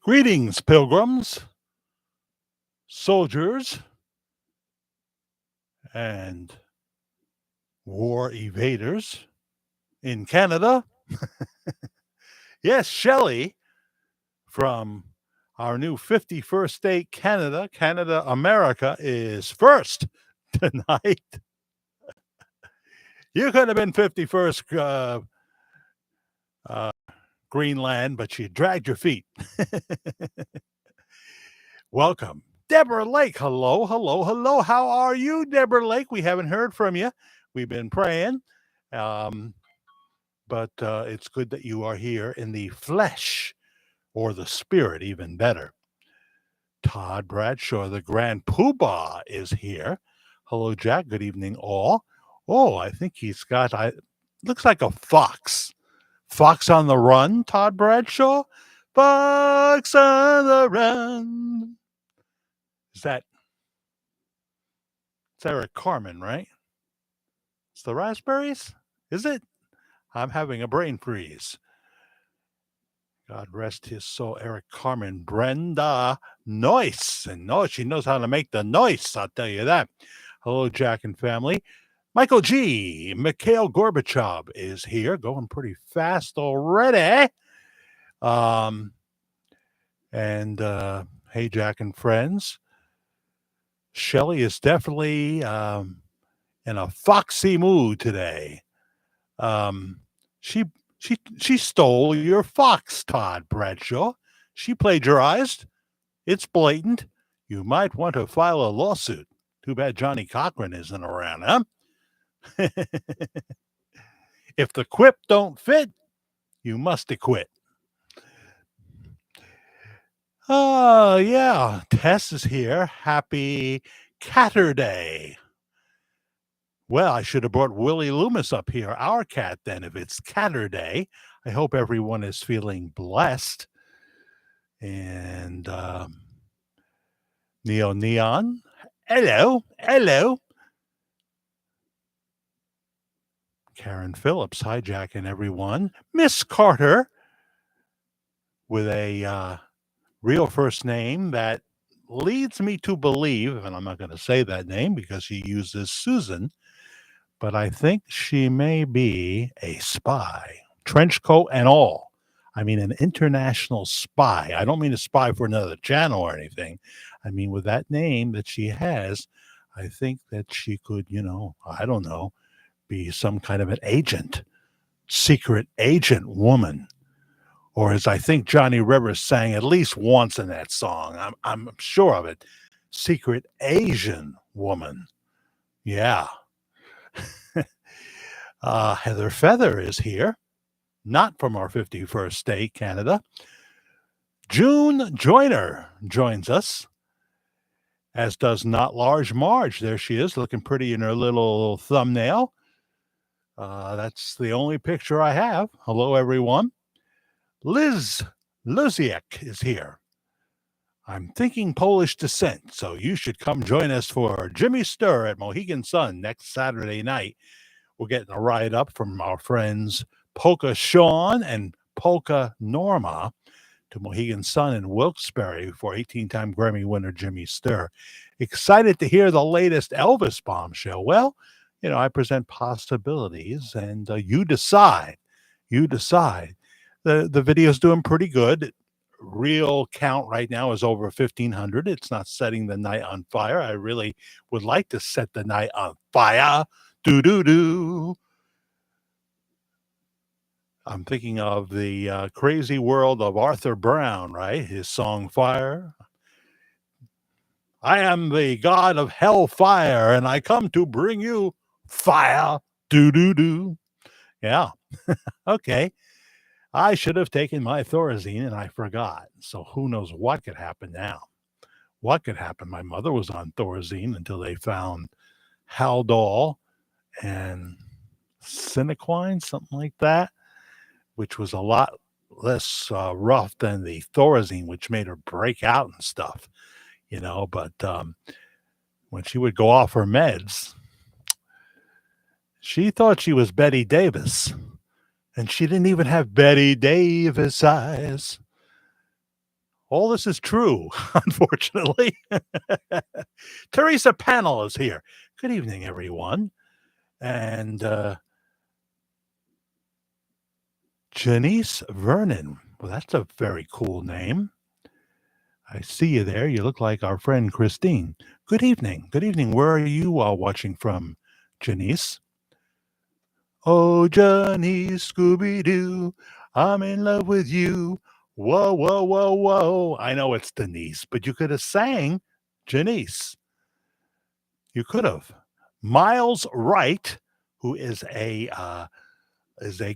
Greetings, pilgrims, soldiers, and war evaders in Canada. Yes, Shelley from our new 51st state, Canada, America, is first tonight. You could have been 51st uh, Greenland, but you dragged your feet. Welcome. Deborah Lake. Hello, hello, hello. How are you, Deborah Lake? We haven't heard from you. We've been praying. But it's good that you are here in the flesh or the spirit, even better. Todd Bradshaw, the Grand Poobah, is here. Hello, Jack. Good evening, all. Oh, I think he's got, looks like a fox. Fox on the run, Todd Bradshaw. Fox on the run. It's Eric Carmen, right? It's the Raspberries? Is it? I'm having a brain freeze. God rest his soul, Eric Carmen. Brenda Noyce. And no, she knows how to make the noise, I'll tell you that. Hello, Jack and family. Michael G. Mikhail Gorbachev is here, going pretty fast already. Hey, Jack and friends. Shelley is definitely in a foxy mood today. She stole your fox, Todd Bradshaw. She plagiarized. It's blatant. You might want to file a lawsuit. Too bad Johnny Cochran isn't around, huh? If the quip don't fit, you must acquit. Oh, yeah. Tess is here. Happy Catterday. Well, I should have brought Willie Loomis up here, our cat, then, if it's Catterday. I hope everyone is feeling blessed. And Neo Neon, hello, hello. Karen Phillips, hijacking everyone. Miss Carter, with a real first name that leads me to believe, and I'm not going to say that name because she uses Susan, but I think she may be a spy, trench coat and all. I mean, an international spy. I don't mean a spy for another channel or anything. I mean, with that name that she has, I think that she could, I don't know, be some kind of an agent, secret agent woman. Or as I think Johnny Rivers sang at least once in that song, I'm sure of it, secret Asian woman. Yeah. Heather Feather is here, not from our 51st state, Canada. June Joyner joins us, as does Not Large Marge. There she is, looking pretty in her little thumbnail. That's the only picture I have. Hello, everyone. Liz Luziak is here. I'm thinking Polish descent, so you should come join us for Jimmy Stir at Mohegan Sun next Saturday night. We're getting a ride up from our friends Polka Sean and Polka Norma to Mohegan Sun in Wilkes-Barre for 18-time Grammy winner Jimmy Stir. Excited to hear the latest Elvis bombshell. Well, I present possibilities, and you decide. You decide. The video's doing pretty good. Real count right now is over 1,500. It's not setting the night on fire. I really would like to set the night on fire. Do-do-do. I'm thinking of the crazy world of Arthur Brown, right? His song Fire. I am the god of hellfire, and I come to bring you fire. Do-do-do. Yeah. Okay. I should have taken my Thorazine, and I forgot. So who knows what could happen now? What could happen? My mother was on Thorazine until they found Haldol and Cinequine, something like that, which was a lot less rough than the Thorazine, which made her break out and stuff, But when she would go off her meds, she thought she was Betty Davis, and she didn't even have Betty Davis eyes. All this is true, unfortunately. Teresa Panel is here. Good evening, everyone. And Janice Vernon. Well, that's a very cool name. I see you there. You look like our friend Christine. Good evening. Good evening. Where are you all watching from, Janice? Oh, Janice, Scooby Doo, I'm in love with you. Whoa, whoa, whoa, whoa. I know it's Denise, but you could have sang Janice. You could have. Miles Wright, who is a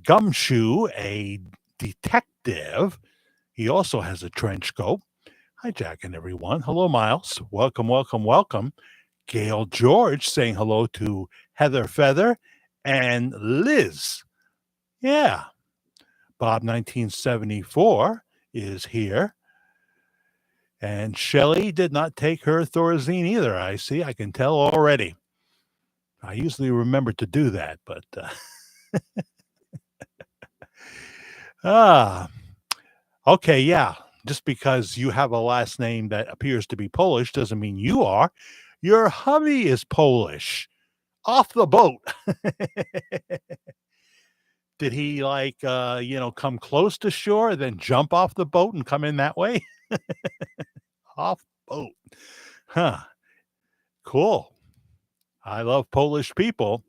gumshoe, a detective. He also has a trench coat. Hi, Jack and everyone. Hello, Miles. Welcome, welcome, welcome. Gail George saying hello to Heather Feather and Liz. Yeah. Bob 1974 is here. And Shelley did not take her Thorazine either. I see. I can tell already. I usually remember to do that, but ah, okay, yeah. Just because you have a last name that appears to be Polish doesn't mean you are. Your hubby is Polish. Off the boat. Did he come close to shore, then jump off the boat and come in that way? Off boat. Huh. Cool. I love Polish people.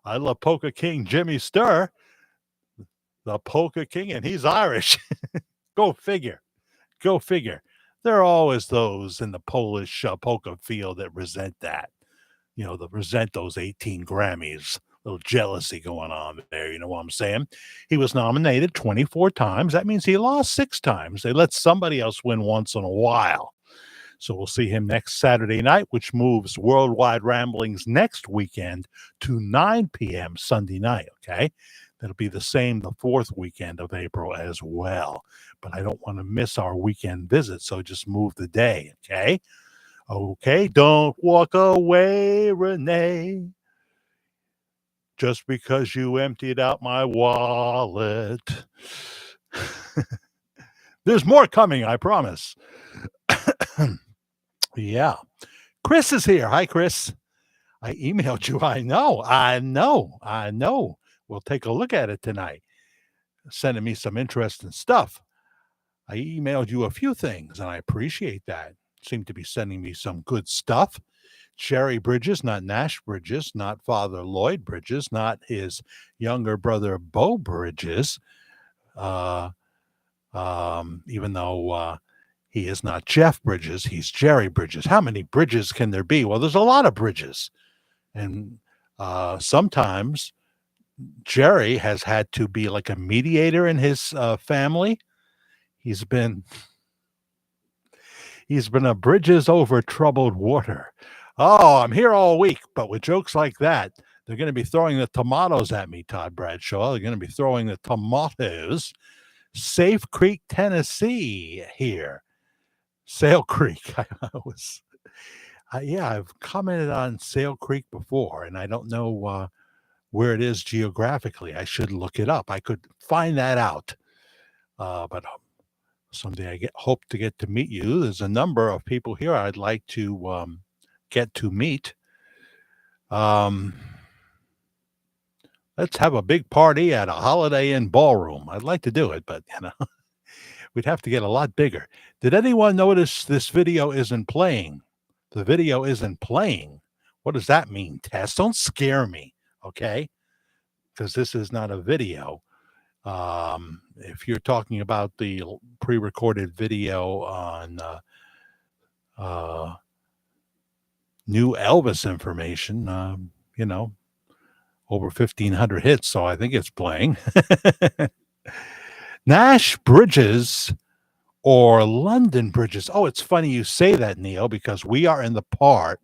I love Polka King Jimmy Sturr, the Polka King, and he's Irish. Go figure. Go figure. There are always those in the Polish polka field that resent that. That resent those 18 Grammys. A little jealousy going on there. You know what I'm saying? He was nominated 24 times. That means he lost 6 times. They let somebody else win once in a while. So we'll see him next Saturday night, which moves Worldwide Ramblings next weekend to 9 p.m. Sunday night. Okay. That'll be the same the 4th weekend of April as well. But I don't want to miss our weekend visit. So just move the day. Okay. Okay. Don't walk away, Renee. Just because you emptied out my wallet. There's more coming, I promise. Yeah. Chris is here. Hi, Chris. I emailed you. I know. We'll take a look at it tonight. Sending me some interesting stuff. I emailed you a few things, and I appreciate that. Seem to be sending me some good stuff. Sherry Bridges, not Nash Bridges, not Father Lloyd Bridges, not his younger brother Bo Bridges, even though he is not Jeff Bridges, he's Jerry Bridges. How many Bridges can there be? Well, there's a lot of Bridges. And sometimes Jerry has had to be like a mediator in his family. He's been a bridges over troubled water. Oh, I'm here all week, but with jokes like that, they're going to be throwing the tomatoes at me, Todd Bradshaw. They're going to be throwing the tomatoes. Safe Creek, Tennessee here. Sale Creek. I've commented on Sale Creek before, and I don't know where it is geographically. I should look it up. I could find that out. But someday I hope to get to meet you. There's a number of people here I'd like to get to meet. Let's have a big party at a Holiday Inn ballroom. I'd like to do it, but we'd have to get a lot bigger. Did anyone notice this video isn't playing? The video isn't playing. What does that mean, Tess? Don't scare me, okay? Because this is not a video. If you're talking about the pre-recorded video on new Elvis information, over 1,500 hits, so I think it's playing. Nash Bridges or London Bridges. Oh, it's funny you say that, Neil, because we are in the part.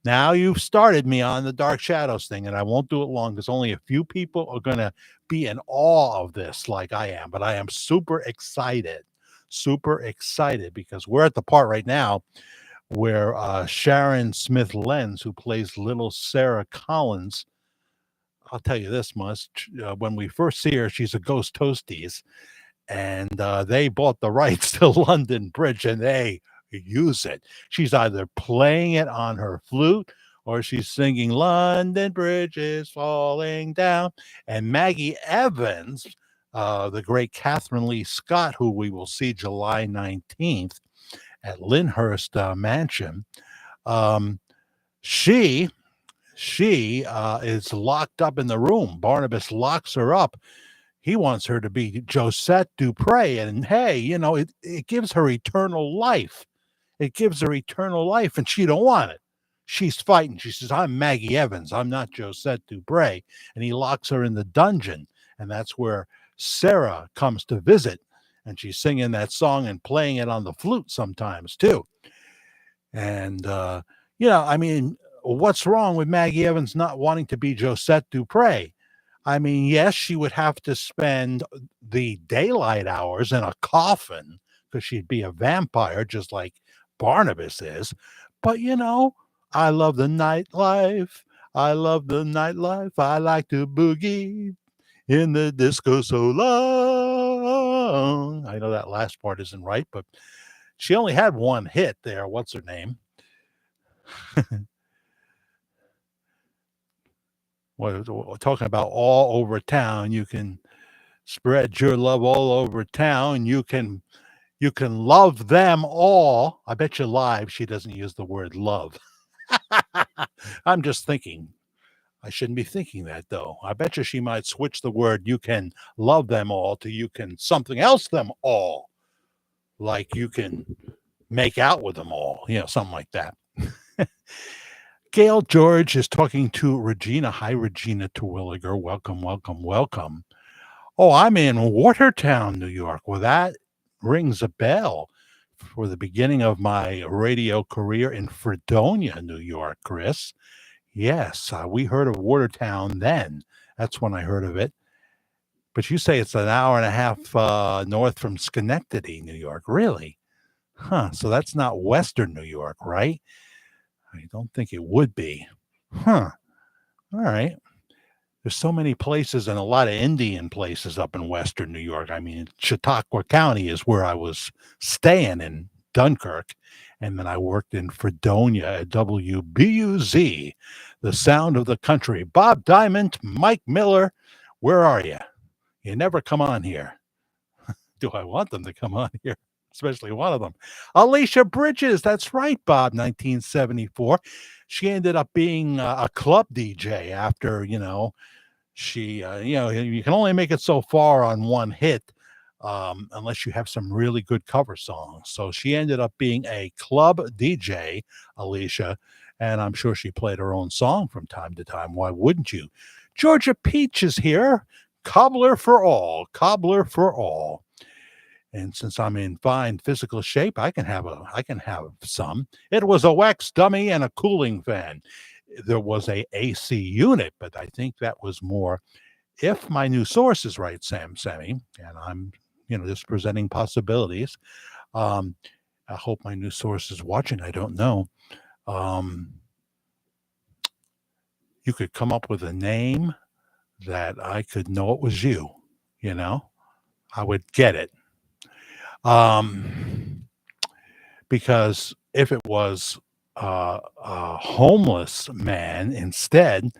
Now you've started me on the Dark Shadows thing, and I won't do it long because only a few people are going to be in awe of this like I am. But I am super excited because we're at the part right now where Sharon Smith Lenz, who plays little Sarah Collins, I'll tell you this much, when we first see her, she's a ghost toasties. and they bought the rights to London Bridge, and they use it. She's either playing it on her flute or she's singing London Bridge is falling down. And Maggie Evans, the great Catherine Lee Scott, who we will see July 19th at Lyndhurst Mansion, um, she is locked up in the room. Barnabas locks her up. He wants her to be Josette Dupre, and hey, it gives her eternal life. It gives her eternal life, and she don't want it. She's fighting. She says, "I'm Maggie Evans. I'm not Josette Dupre," and he locks her in the dungeon, and that's where Sarah comes to visit, and she's singing that song and playing it on the flute sometimes too. And I mean, what's wrong with Maggie Evans not wanting to be Josette Dupre? I mean, yes, she would have to spend the daylight hours in a coffin because she'd be a vampire just like Barnabas is. But, I love the nightlife. I love the nightlife. I like to boogie in the disco so long. I know that last part isn't right, but she only had one hit there. What's her name? We're talking about all over town. You can spread your love all over town. You can love them all. I bet you live she doesn't use the word love. I'm just thinking. I shouldn't be thinking that though. I bet you she might switch the word you can love them all to you can something else them all. Like you can make out with them all, something like that. Gail George is talking to Regina. Hi, Regina Terwilliger. Welcome, welcome, welcome. Oh, I'm in Watertown, New York. Well, that rings a bell for the beginning of my radio career in Fredonia, New York, Chris. Yes, we heard of Watertown then. That's when I heard of it. But you say it's an hour and a half north from Schenectady, New York. Really? Huh. So that's not Western New York, right? I don't think it would be. Huh. All right. There's so many places and a lot of Indian places up in Western New York. I mean, Chautauqua County is where I was staying in Dunkirk. And then I worked in Fredonia at WBUZ, the sound of the country. Bob Diamond, Mike Miller, where are you? You never come on here. Do I want them to come on here? Especially one of them. Alicia Bridges, that's right, Bob, 1974. She ended up being a club DJ after, she, you can only make it so far on one hit unless you have some really good cover songs. So she ended up being a club DJ, Alicia, and I'm sure she played her own song from time to time. Why wouldn't you? Georgia Peach is here. Cobbler for all. Cobbler for all. And since I'm in fine physical shape, I can have some. It was a wax dummy and a cooling fan. There was a AC unit, but I think that was more. If my new source is right, Sammy, and I'm just presenting possibilities. I hope my new source is watching. I don't know. You could come up with a name that I could know it was you. I would get it. Because if it was a homeless man instead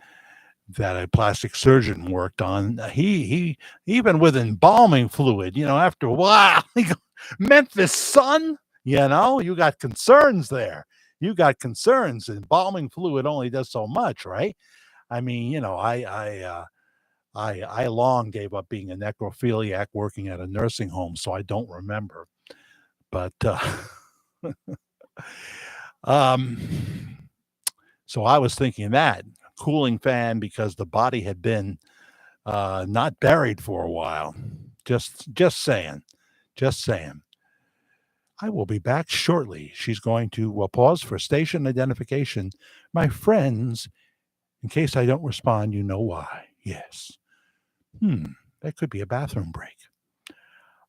that a plastic surgeon worked on, he even with embalming fluid, after a while, Memphis, son, you got concerns there. You got concerns. Embalming fluid only does so much, right? I mean, I long gave up being a necrophiliac working at a nursing home, so I don't remember. But so I was thinking that cooling fan because the body had been not buried for a while. Just saying. I will be back shortly. She's going to pause for station identification. My friends, in case I don't respond, you know why. Yes. That could be a bathroom break.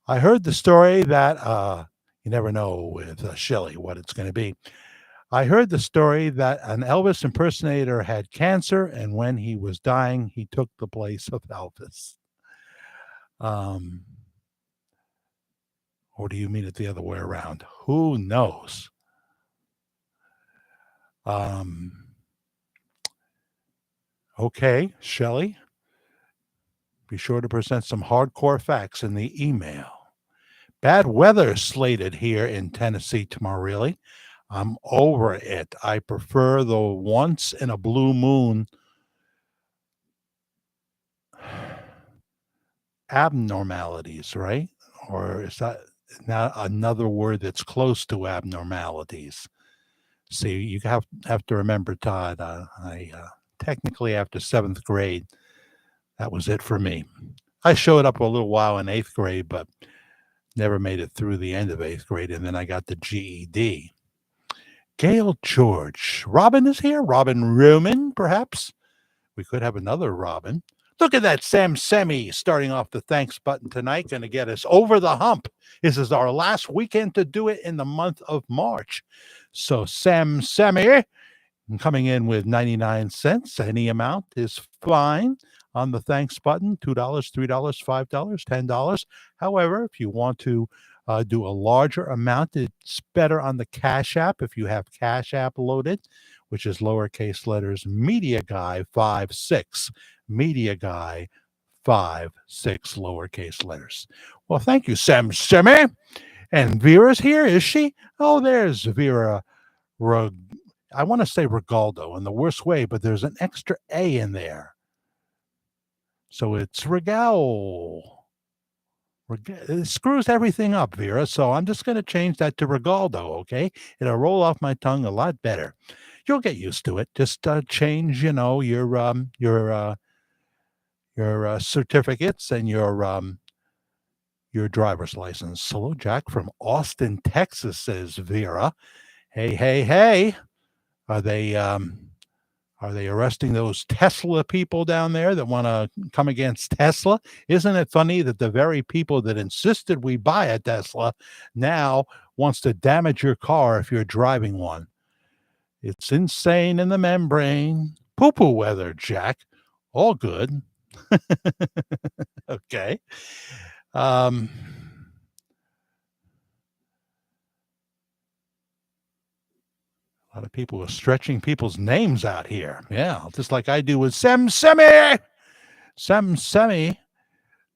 I heard the story that you never know with Shelley what it's going to be. I heard the story that an Elvis impersonator had cancer, and when he was dying, he took the place of Elvis. Or do you mean it the other way around? Who knows? Okay, Shelley, be sure to present some hardcore facts in the email. Bad weather slated here in Tennessee tomorrow, really. I'm over it. I prefer the once in a blue moon abnormalities, right? Or is that not another word that's close to abnormalities? See, you have to remember, Todd. I technically after seventh grade, that was it for me. I showed up a little while in eighth grade, but never made it through the end of eighth grade, and then I got the GED. Gail George. Robin is here. Robin Roman, perhaps. We could have another Robin. Look at that Sam Semi starting off the thanks button tonight. Going to get us over the hump. This is our last weekend to do it in the month of March. So Sam Semi coming in with 99 cents. Any amount is fine on the thanks button. $2, $3, $5, $10. However, if you want to do a larger amount, it's better on the Cash App if you have Cash App loaded, which is lowercase letters Media Guy 56. Media Guy 56 lowercase letters. Well, thank you, Sam Semi. And Vera's here, is she? Oh, there's Vera. I want to say Regaldo in the worst way, but there's an extra A in there. So it's Regal. It screws everything up, Vera. So I'm just going to change that to Regaldo, okay? It'll roll off my tongue a lot better. You'll get used to it. Just change, your certificates and your driver's license. Hello, Jack from Austin, Texas, says Vera. Hey, hey, hey. Are they arresting those Tesla people down there that want to come against Tesla? Isn't it funny that the very people that insisted we buy a Tesla now wants to damage your car if you're driving one? It's insane in the membrane. Poo-poo weather, Jack. All good. Okay. A lot of people are stretching people's names out here. Yeah, just like I do with Sem Semi. Sem Semi.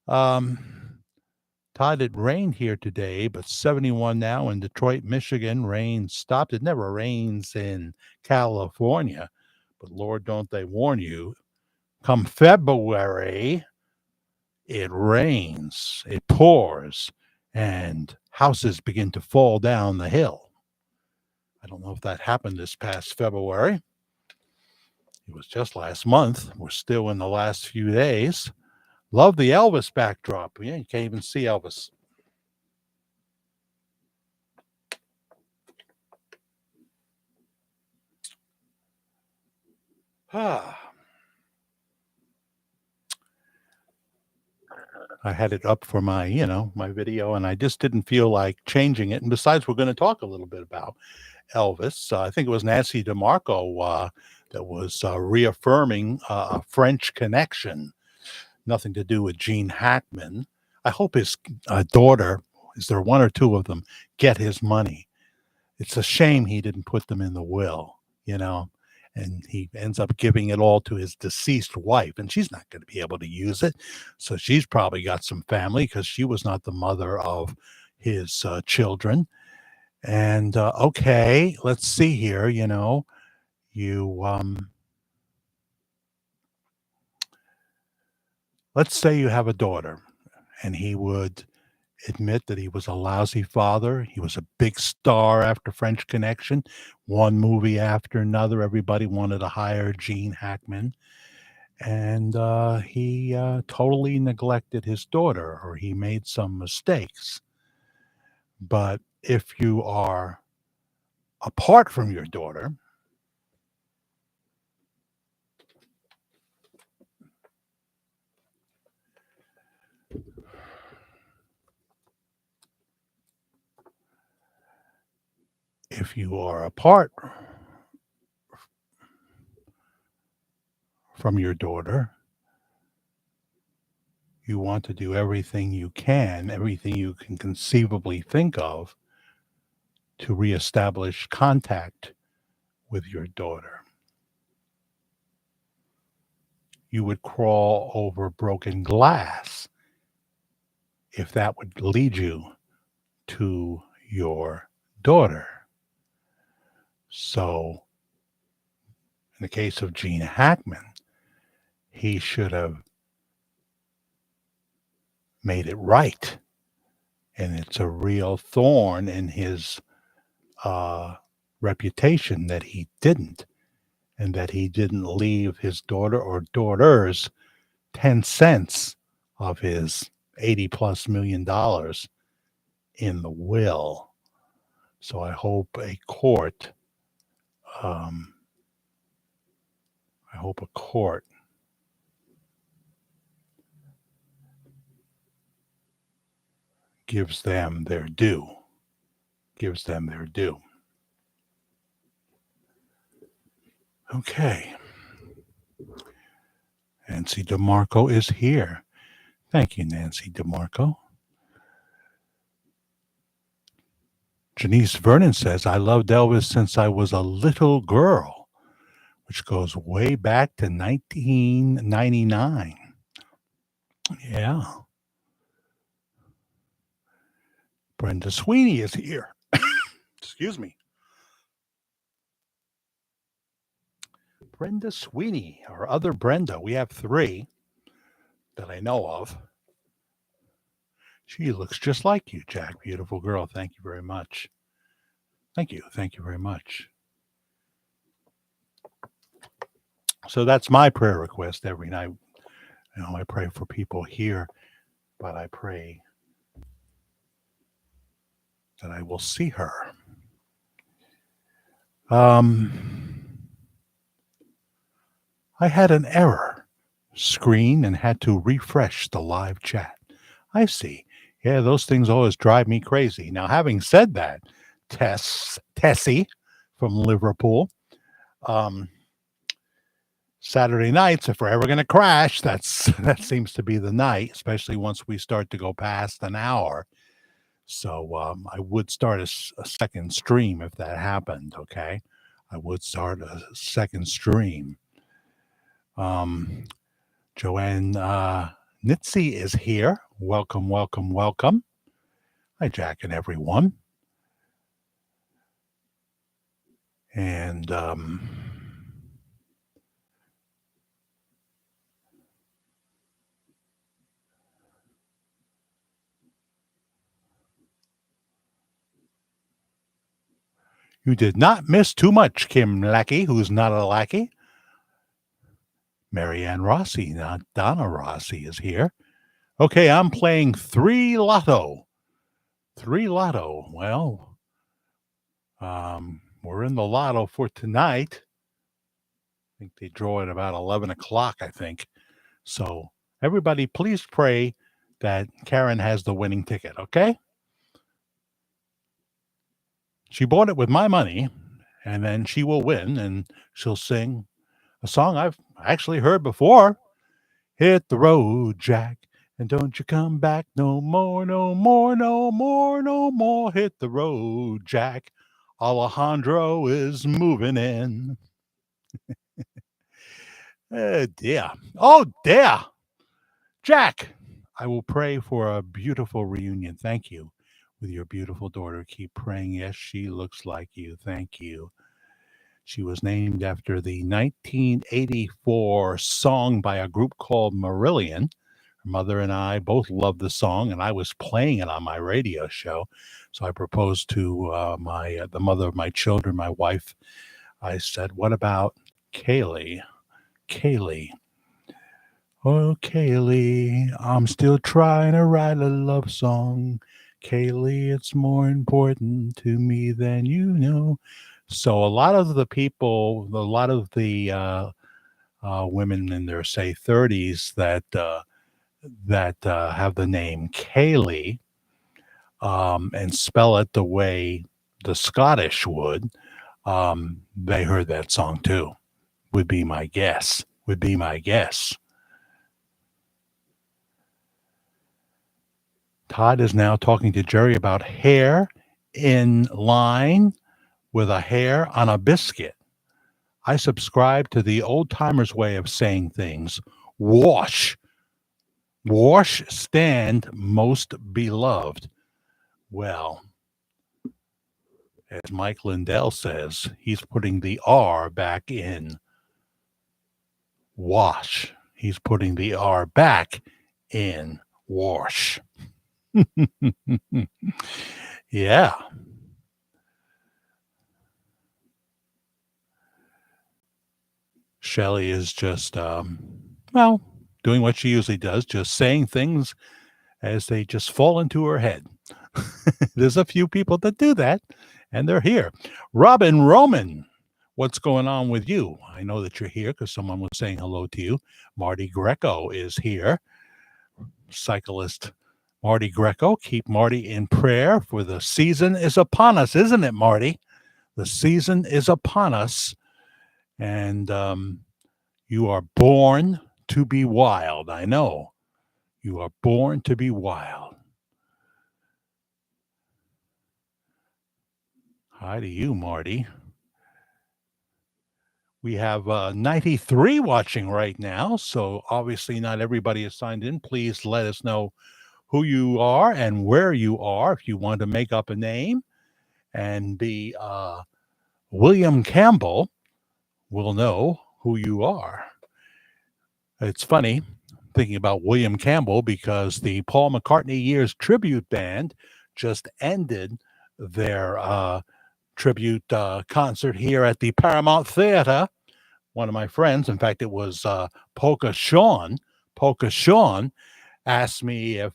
Todd, it rained here today, but 71 now in Detroit, Michigan. Rain stopped. It never rains in California, but Lord, don't they warn you, come February, it rains, it pours, and houses begin to fall down the hill. I don't know if that happened this past February. It was just last month. We're still in the last few days. Love the Elvis backdrop. Yeah, you can't even see Elvis. I had it up for my, my video, and I just didn't feel like changing it. And besides, we're going to talk a little bit about Elvis. I think it was Nancy DeMarco that was reaffirming a French connection, nothing to do with Gene Hackman. I hope his daughter, is there one or two of them, get his money. It's a shame he didn't put them in the will, and he ends up giving it all to his deceased wife, and she's not going to be able to use it. So she's probably got some family because she was not the mother of his children. And okay, let's see here. Let's say you have a daughter, and he would admit that he was a lousy father. He was a big star after French Connection, one movie after another. Everybody wanted to hire Gene Hackman. And he totally neglected his daughter, or he made some mistakes. But if you are apart from your daughter, if you are apart from your daughter, you want to do everything you can conceivably think of to reestablish contact with your daughter. You would crawl over broken glass if that would lead you to your daughter. So, in the case of Gene Hackman, he should have made it right. And it's a real thorn in his reputation that he didn't, and that he didn't leave his daughter or daughters 10 cents of his $80+ million in the will. So I hope a court, gives them their due. Okay. Nancy DeMarco is here. Thank you, Nancy DeMarco. Janice Vernon says, I loved Elvis since I was a little girl, which goes way back to 1999. Yeah. Brenda Sweeney is here. Excuse me. Brenda Sweeney, our other Brenda. We have 3 that I know of. She looks just like you, Jack. Beautiful girl. Thank you very much. Thank you very much. So that's my prayer request every night. You know, I pray for people here, but I pray that I will see her. I had an error screen and had to refresh the live chat. I see. Yeah, those things always drive me crazy. Now, having said that, Tessie from Liverpool, Saturday nights, if we're ever going to crash, that seems to be the night, especially once we start to go past an hour. So I would start a second stream if that happened, okay? I would start a second stream. Joanne Nitzy is here. Welcome. Hi, Jack and everyone. And you did not miss too much, Kim Lackey, who's not a lackey. Marianne Rossi, not Donna Rossi, is here. Okay, I'm playing 3 Lotto. 3 Lotto. Well, we're in the Lotto for tonight. I think they draw at about 11 o'clock, I think. So everybody, please pray that Karen has the winning ticket, okay? She bought it with my money, and then she will win, and she'll sing a song I've actually heard before. Hit the road, Jack, and don't you come back no more, no more, no more, no more. Hit the road, Jack. Alejandro is moving in. Dear. Oh, dear. Jack, I will pray for a beautiful reunion. Thank you. With your beautiful daughter. Keep praying. Yes, she looks like you. Thank you. She was named after the 1984 song by a group called Marillion. Her mother and I both loved the song, and I was playing it on my radio show. So I proposed to the mother of my children, my wife. I said, what about Kaylee? Kaylee. Oh, Kaylee, I'm still trying to write a love song. Kaylee, it's more important to me than you know. So a lot of the people, a lot of the women in their, say, 30s that have the name Kaylee and spell it the way the Scottish would, they heard that song too, would be my guess. Todd is now talking to Jerry about hair in line with a hair on a biscuit. I subscribe to the old timers' way of saying things. Wash. Wash stand most beloved. Well, as Mike Lindell says, he's putting the R back in wash. He's putting the R back in wash. Yeah. Shelley is just, doing what she usually does, just saying things as they just fall into her head. There's a few people that do that, and they're here. Robin Roman, what's going on with you? I know that you're here because someone was saying hello to you. Marty Greco is here. Cyclist Marty Greco. Keep Marty in prayer, for the season is upon us, isn't it, Marty? The season is upon us, and you are born to be wild. I know. You are born to be wild. Hi to you, Marty. We have 93 watching right now, so obviously not everybody is signed in. Please let us know who you are and where you are if you want to make up a name and be William Campbell. We'll know who you are. It's funny thinking about William Campbell because the Paul McCartney Years Tribute Band just ended their tribute concert here at the Paramount Theater. One of my friends, in fact, it was Polka Sean. Polka Sean asked me if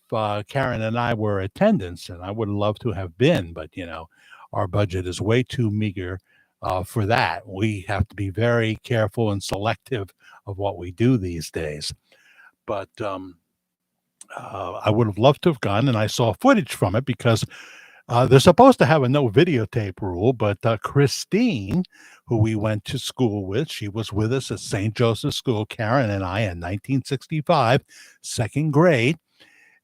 Karen and I were attendants, and I would love to have been, but our budget is way too meager for that. We have to be very careful and selective of what we do these days. But I would have loved to have gone, and I saw footage from it because they're supposed to have a no videotape rule, but Christine, who we went to school with, she was with us at St. Joseph's School, Karen and I, in 1965, second grade,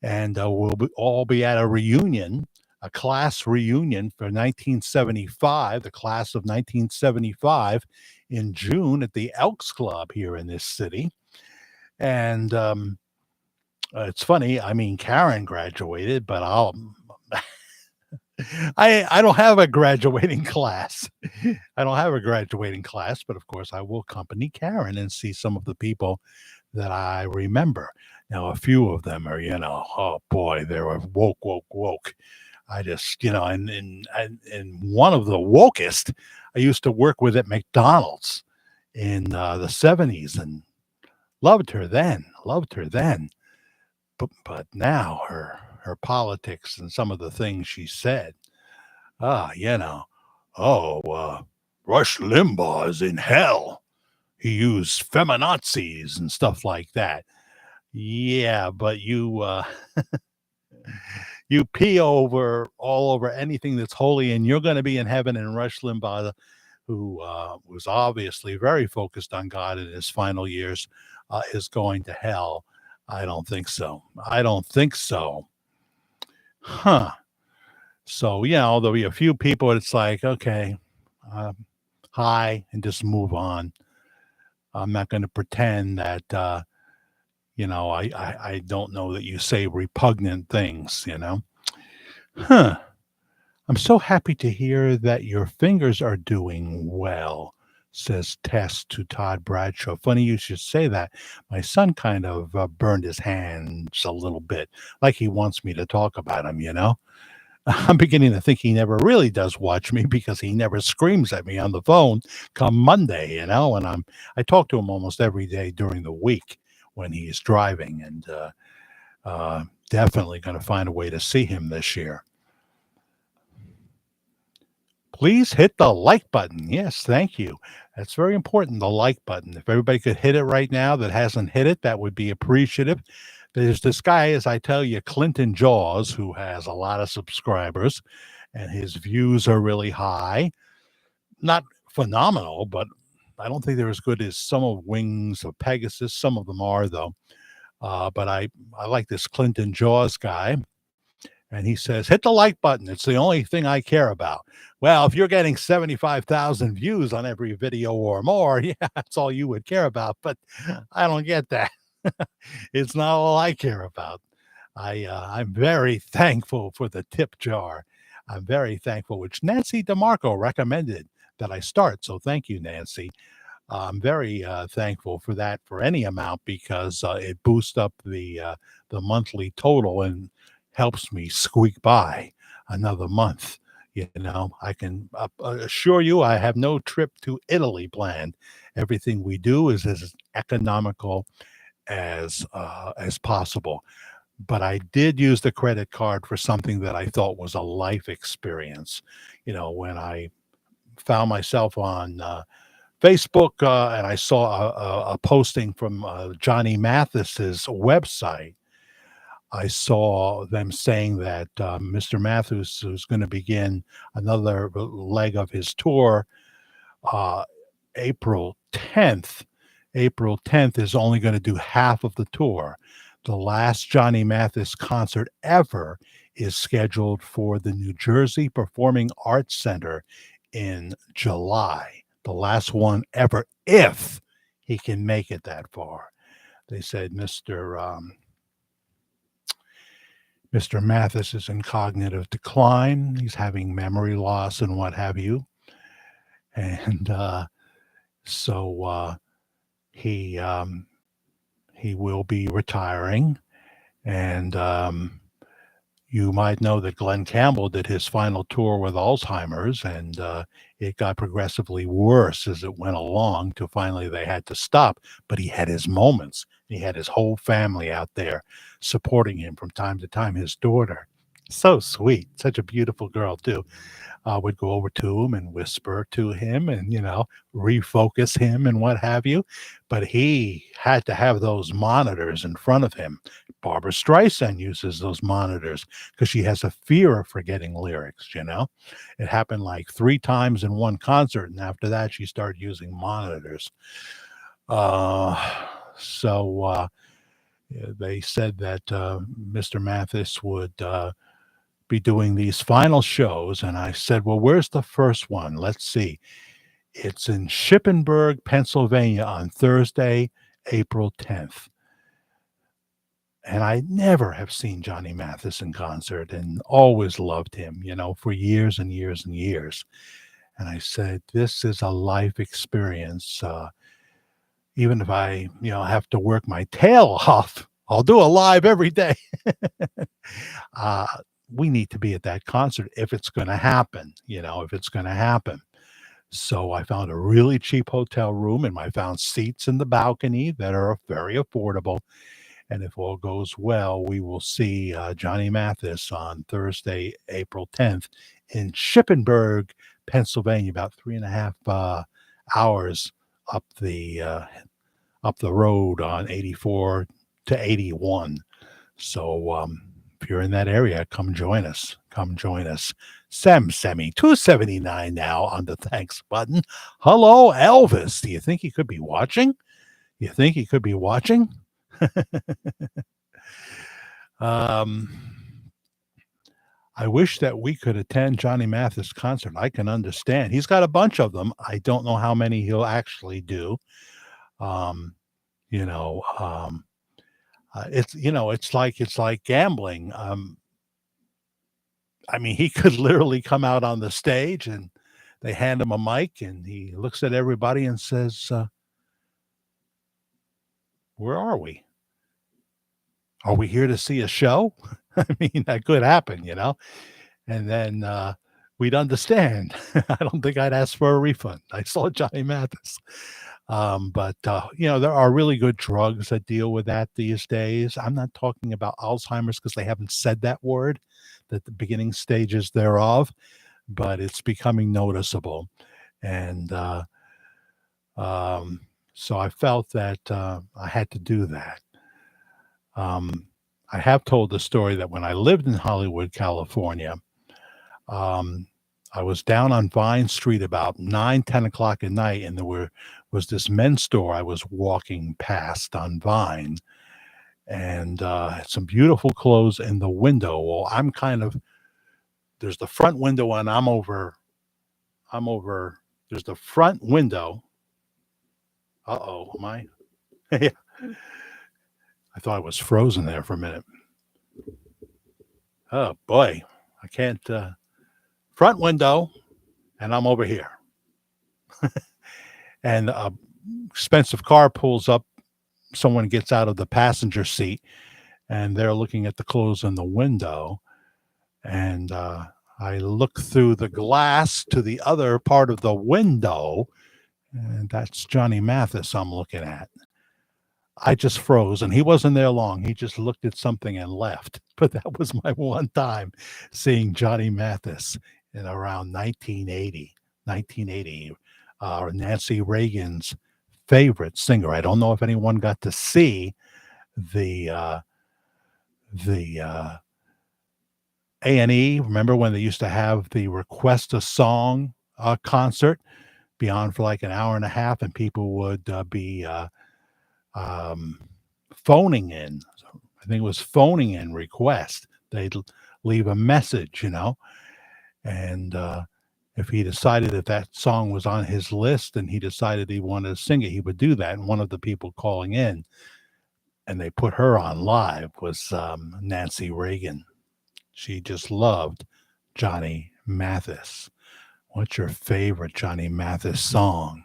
and we'll all be at a reunion, a class reunion for 1975, the class of 1975, in June at the Elks Club here in this city. And it's funny, I mean, Karen graduated, but I don't have a graduating class. I don't have a graduating class, but of course I will accompany Karen and see some of the people that I remember. Now, a few of them are, oh boy, they were woke. I just, and one of the wokest I used to work with at McDonald's in the 70s and loved her then. But now her politics and some of the things she said, Rush Limbaugh is in hell. He used feminazis and stuff like that. Yeah, but you you pee all over anything that's holy, and you're going to be in heaven. And Rush Limbaugh, who was obviously very focused on God in his final years, is going to hell. I don't think so. Huh. So, there'll be a few people. It's like, okay, hi, and just move on. I'm not going to pretend that, I don't know that you say repugnant things, Huh. I'm so happy to hear that your fingers are doing well, says Tess to Todd Bradshaw. Funny you should say that. My son kind of burned his hands a little bit, like he wants me to talk about him, I'm beginning to think he never really does watch me because he never screams at me on the phone come Monday, and I talk to him almost every day during the week when he's driving, and definitely going to find a way to see him this year. Please hit the like button. Yes, thank you. That's very important, the like button. If everybody could hit it right now that hasn't hit it, that would be appreciative. There's this guy, as I tell you, Clinton Jaws, who has a lot of subscribers, and his views are really high. Not phenomenal, but I don't think they're as good as some of Wings of Pegasus. Some of them are, though. But I like this Clinton Jaws guy. And he says, hit the like button. It's the only thing I care about. Well, if you're getting 75,000 views on every video or more, yeah, that's all you would care about. But I don't get that. It's not all I care about. I'm very thankful for the tip jar. I'm very thankful, which Nancy DeMarco recommended that I start. So thank you, Nancy. I'm very thankful for that for any amount because it boosts up the monthly total and helps me squeak by another month. You know, I can assure you I have no trip to Italy planned. Everything we do is as economical as possible. But I did use the credit card for something that I thought was a life experience. You know, when I found myself on Facebook, and I saw a posting from Johnny Mathis's website. I saw them saying that Mr. Mathis was going to begin another leg of his tour uh, April 10th. April 10th is only going to do half of the tour. The last Johnny Mathis concert ever is scheduled for the New Jersey Performing Arts Center in July. The last one ever, if he can make it that far. They said Mr. Mathis is in cognitive decline. He's having memory loss and what have you. And so he will be retiring. And you might know that Glenn Campbell did his final tour with Alzheimer's, and it got progressively worse as it went along till finally they had to stop. But he had his moments. He had his whole family out there supporting him from time to time. His daughter, so sweet, such a beautiful girl too, would go over to him and whisper to him and, you know, refocus him and what have you. But he had to have those monitors in front of him. Barbara Streisand uses those monitors because she has a fear of forgetting lyrics, you know. It happened like 3 times in one concert, and after that she started using monitors. So they said that Mr. Mathis would be doing these final shows, and I said, well, where's the first one? Let's see. It's in Shippensburg, Pennsylvania on Thursday, April 10th. And I never have seen Johnny Mathis in concert and always loved him, you know, for years and years and years. And I said, this is a life experience. Even if I, you know, have to work my tail off, I'll do a live every day. We need to be at that concert if it's going to happen, you know, if it's going to happen. So I found a really cheap hotel room and I found seats in the balcony that are very affordable. And if all goes well, we will see Johnny Mathis on Thursday, April 10th in Shippensburg, Pennsylvania, about 3.5 hours up the road on 84 to 81. So if you're in that area, come join us. Come join us. Semi 279 now on the thanks button. Hello, Elvis. Do you think he could be watching? You think he could be watching? I wish that we could attend Johnny Mathis concert. I can understand. He's got a bunch of them. I don't know how many he'll actually do. You know, it's like gambling. I mean, he could literally come out on the stage and they hand him a mic and he looks at everybody and says, where are we? Are we here to see a show? I mean, that could happen, you know, and then we'd understand. I don't think I'd ask for a refund. I saw Johnny Mathis. But you know, there are really good drugs that deal with that these days. I'm not talking about Alzheimer's because they haven't said that word, that the beginning stages thereof, but it's becoming noticeable. And so I felt that I had to do that. I have told the story that when I lived in Hollywood, California, I was down on Vine Street about 9-10 o'clock at night, and there was this men's store I was walking past on Vine, and had some beautiful clothes in the window. Well, I'm kind of there's the front window, and I'm over. There's the front window. Am I? Yeah, I thought I was frozen there for a minute. Oh boy, I can't. Front window, and I'm over here, and a expensive car pulls up. Someone gets out of the passenger seat, and they're looking at the clothes in the window. And I look through the glass to the other part of the window, and that's Johnny Mathis I'm looking at. I just froze, and he wasn't there long. He just looked at something and left. But that was my one time seeing Johnny Mathis in around 1980. 1980, Nancy Reagan's favorite singer. I don't know if anyone got to see the A&E. Remember when they used to have the Request a Song concert, be on for like an hour and a half, and people would be um, phoning in. I think it was phoning in request. They'd leave a message, and if he decided that that song was on his list and he decided he wanted to sing it, he would do that. And one of the people calling in, and they put her on live, was Nancy Reagan. She just loved Johnny Mathis. What's your favorite Johnny Mathis song?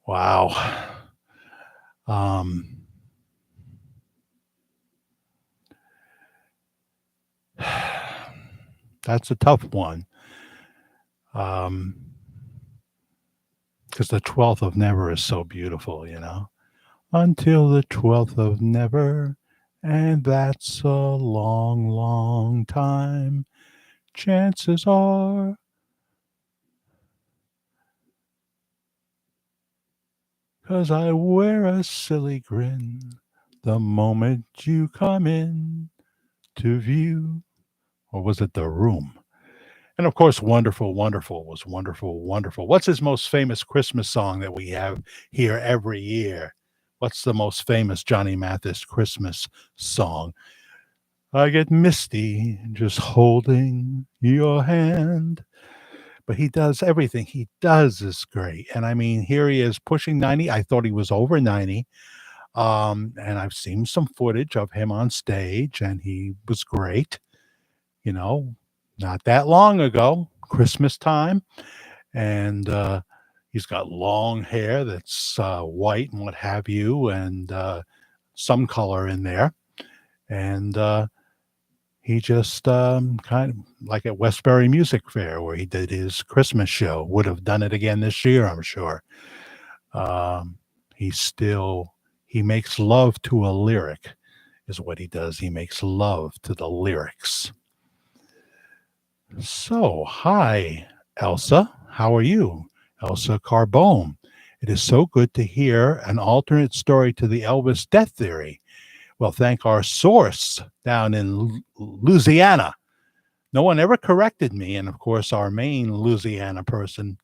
Wow. That's a tough one. Because the 12th of Never is so beautiful, Until the 12th of Never, and that's a long, long time. Chances are. Cause I wear a silly grin the moment you come in to view. Or was it the room? And of course, Wonderful, Wonderful was Wonderful, Wonderful. What's his most famous Christmas song that we have here every year? What's the most famous Johnny Mathis Christmas song? I get misty just holding your hand. But he does everything he does is great. And I mean, here he is pushing 90. I thought he was over 90. And I've seen some footage of him on stage, and he was great, not that long ago, Christmas time. And he's got long hair that's white and what have you, and some color in there. And he just kind of like at Westbury Music Fair, where he did his Christmas show, would have done it again this year, I'm sure. He makes love to a lyric is what he does. He makes love to the lyrics. So, hi, Elsa. How are you? Elsa Carbone. It is so good to hear an alternate story to the Elvis death theory. Well, thank our source down in Louisiana. No one ever corrected me. And of course, our main Louisiana person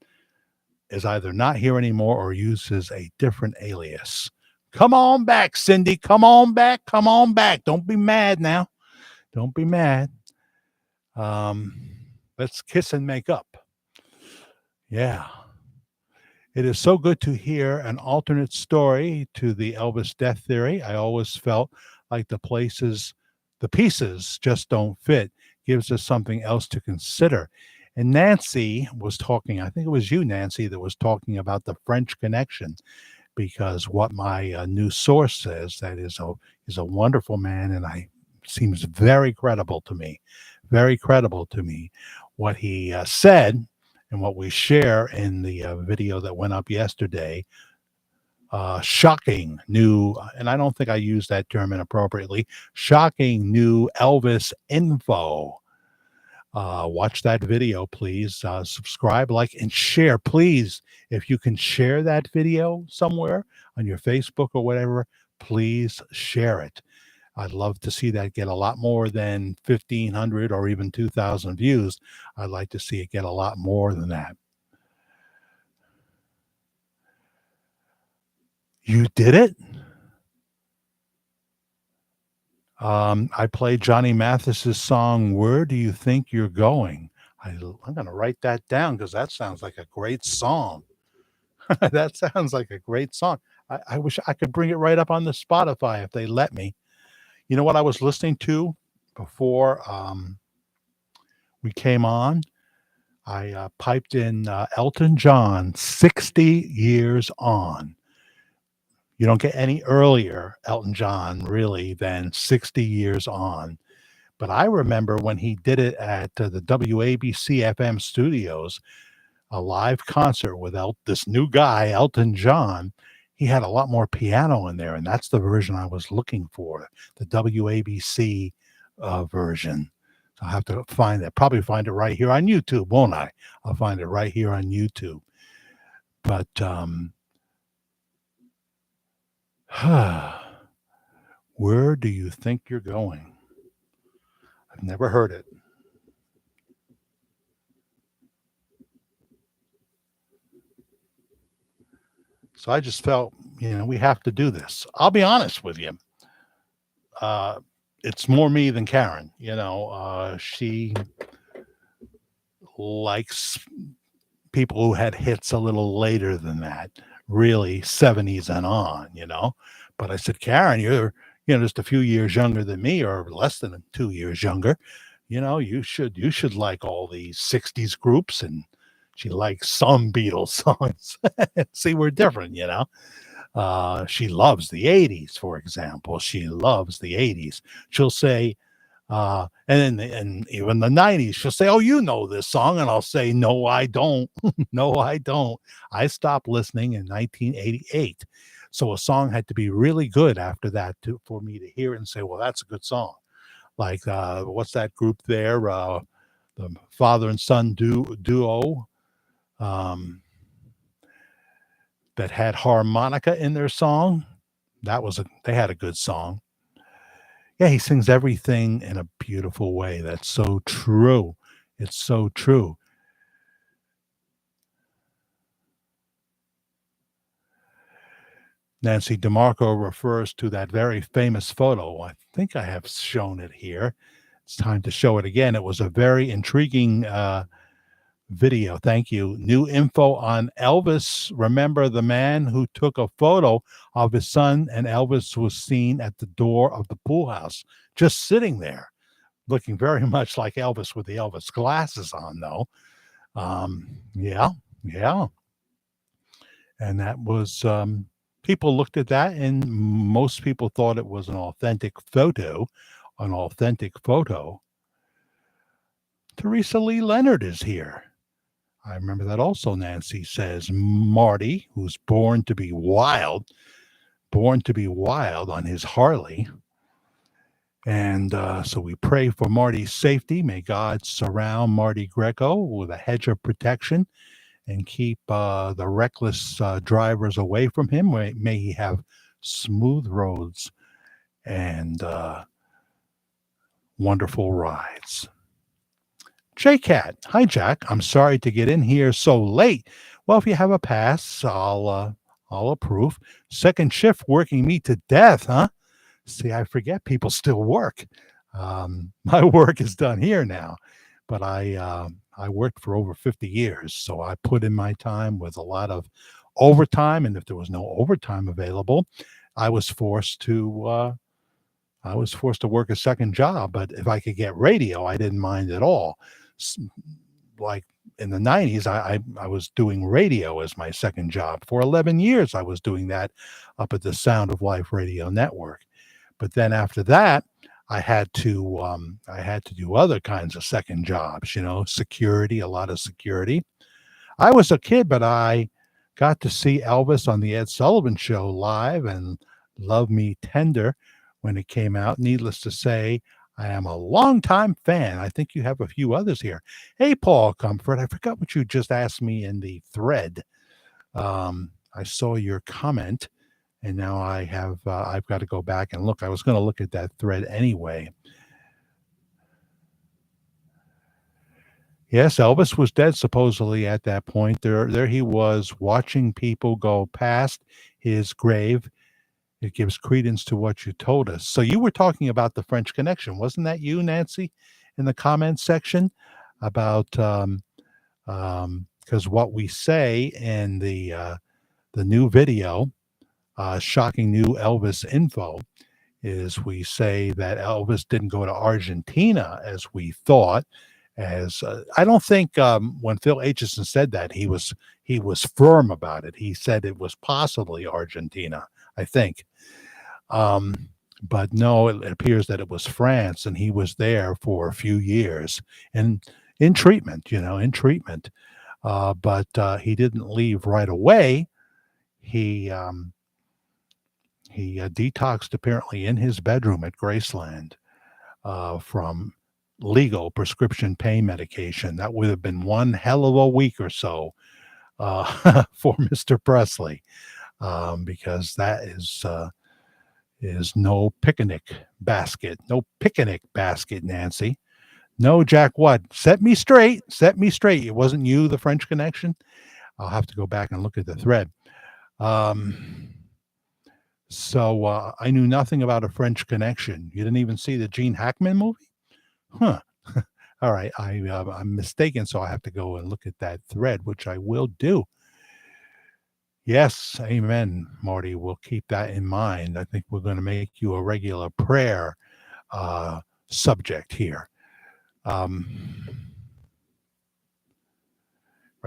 is either not here anymore or uses a different alias. Come on back, Cindy. Come on back. Come on back. Don't be mad now. Don't be mad. Let's kiss and make up. Yeah. It is so good to hear an alternate story to the Elvis death theory. I always felt like the pieces just don't fit. Gives us something else to consider. And Nancy was talking, I think it was you, Nancy, that was talking about the French Connection, because what my new source says, that is a wonderful man, and seems very credible to me, what he said and what we share in the video that went up yesterday. Shocking new, and I don't think I used that term inappropriately, shocking new Elvis info. Watch that video, please. Subscribe, like, and share. Please, if you can share that video somewhere on your Facebook or whatever, please share it. I'd love to see that get a lot more than 1,500 or even 2,000 views. I'd like to see it get a lot more than that. You did it? I played Johnny Mathis's song, Where Do You Think You're Going? I'm going to write that down because that sounds like a great song. That sounds like a great song. I wish I could bring it right up on the Spotify if they let me. You know what I was listening to before we came on? I piped in Elton John, 60 Years On. You don't get any earlier Elton John, really, than 60 Years On. But I remember when he did it at the WABC FM studios, a live concert with this new guy, Elton John. He had a lot more piano in there, and that's the version I was looking for, the WABC version. So I'll have to find that. Probably find it right here on YouTube, won't I? I'll find it right here on YouTube. But where do you think you're going? I've never heard it. So I just felt, we have to do this. I'll be honest with you. It's more me than Karen. She likes people who had hits a little later than that, really 70s and on. But I said, Karen, you're, just a few years younger than me, or less than 2 years younger. You should like all these 60s groups. And she likes some Beatles songs. See, we're different. She loves the 80s, for example. She loves the 80s. She'll say, and even the 90s, she'll say, oh, you know this song. And I'll say, no, I don't. No, I don't. I stopped listening in 1988. So a song had to be really good after that for me to hear it and say, well, that's a good song. Like, what's that group there? The father and son duo. That had harmonica in their song. They had a good song. Yeah, he sings everything in a beautiful way. That's so true. It's so true. Nancy DeMarco refers to that very famous photo. I think I have shown it here. It's time to show it again. It was a very intriguing video. Thank you. New info on Elvis. Remember the man who took a photo of his son, and Elvis was seen at the door of the pool house, just sitting there, looking very much like Elvis with the Elvis glasses on, though. Yeah. And that was, people looked at that, and most people thought it was an authentic photo. Teresa Lee Leonard is here. I remember that also, Nancy says. Marty, who's born to be wild on his Harley. And so we pray for Marty's safety. May God surround Marty Greco with a hedge of protection and keep the reckless drivers away from him. May he have smooth roads and wonderful rides. J-Cat. Hi, Jack. I'm sorry to get in here so late. Well, if you have a pass, I'll approve. Second shift working me to death, huh? See, I forget people still work. My work is done here now, but I worked for over 50 years, so I put in my time with a lot of overtime. And if there was no overtime available, I was forced to work a second job. But if I could get radio, I didn't mind at all. Like in the 90s, I was doing radio as my second job. For 11 years, I was doing that up at the Sound of Life radio network. But then after that, I had to do other kinds of second jobs, security, a lot of security. I was a kid, but I got to see Elvis on the Ed Sullivan Show live and Love Me Tender when it came out. Needless to say, I am a longtime fan. I think you have a few others here. Hey, Paul Comfort, I forgot what you just asked me in the thread. I saw your comment, and now I've got to go back and look. I was going to look at that thread anyway. Yes, Elvis was dead supposedly at that point. There he was watching people go past his grave It gives credence to what you told us. So you were talking about the French Connection. Wasn't that you, Nancy, in the comments section about because what we say in the new video, shocking new Elvis info, is we say that Elvis didn't go to Argentina as we thought. As I don't think when Phil Aitchison said that he was firm about it. He said it was possibly Argentina, I think. But no, it appears that it was France, and he was there for a few years and in treatment, in treatment. But he didn't leave right away. He detoxed apparently in his bedroom at Graceland from legal prescription pain medication. That would have been one hell of a week or so for Mr. Presley, because that is no picnic basket. No picnic basket, Nancy. No, Jack, what? Set me straight. Set me straight. It wasn't you, the French Connection. I'll have to go back and look at the thread. So I knew nothing about a French Connection. You didn't even see the Gene Hackman movie? Huh. All right. I'm mistaken, so I have to go and look at that thread, which I will do. Yes, amen, Marty. We'll keep that in mind. I think we're going to make you a regular prayer subject here. Right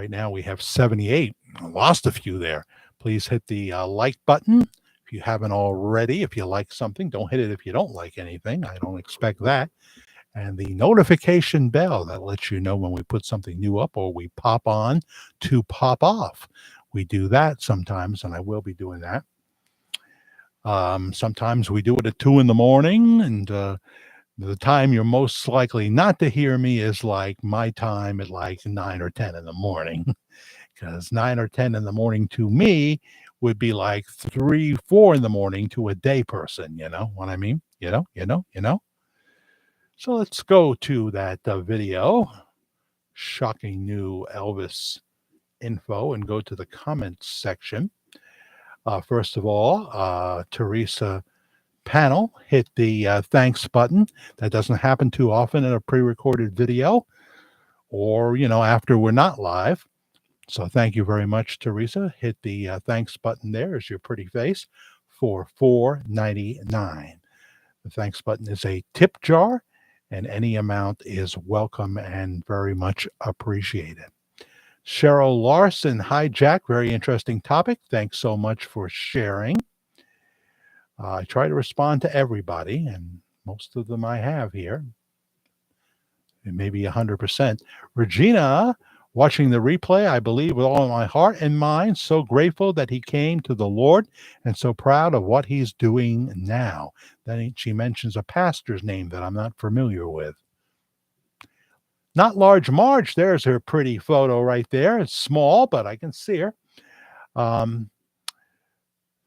now we have 78. I lost a few there. Please hit the like button if you haven't already. If you like something, don't hit it if you don't like anything. I don't expect that. And the notification bell that lets you know when we put something new up or we pop on to pop off. We do that sometimes, and I will be doing that. Sometimes we do it at 2 a.m, and the time you're most likely not to hear me is like my time at like 9 or 10 in the morning, because 9 or 10 in the morning to me would be like 3, 4 in the morning to a day person. You know what I mean? You know. So let's go to that video, shocking new Elvis info, and go to the comments section. First of all, Teresa Panel hit the thanks button. That doesn't happen too often in a pre-recorded video or, after we're not live. So thank you very much, Teresa. Hit the thanks button there as your pretty face for $4.99. The thanks button is a tip jar, and any amount is welcome and very much appreciated. Cheryl Larson, hi, Jack. Very interesting topic. Thanks so much for sharing. I try to respond to everybody, and most of them I have here. And maybe 100%. Regina, watching the replay, I believe with all my heart and mind, so grateful that he came to the Lord and so proud of what he's doing now. Then she mentions a pastor's name that I'm not familiar with. Not Large Marge, there's her pretty photo right there. It's small, but I can see her.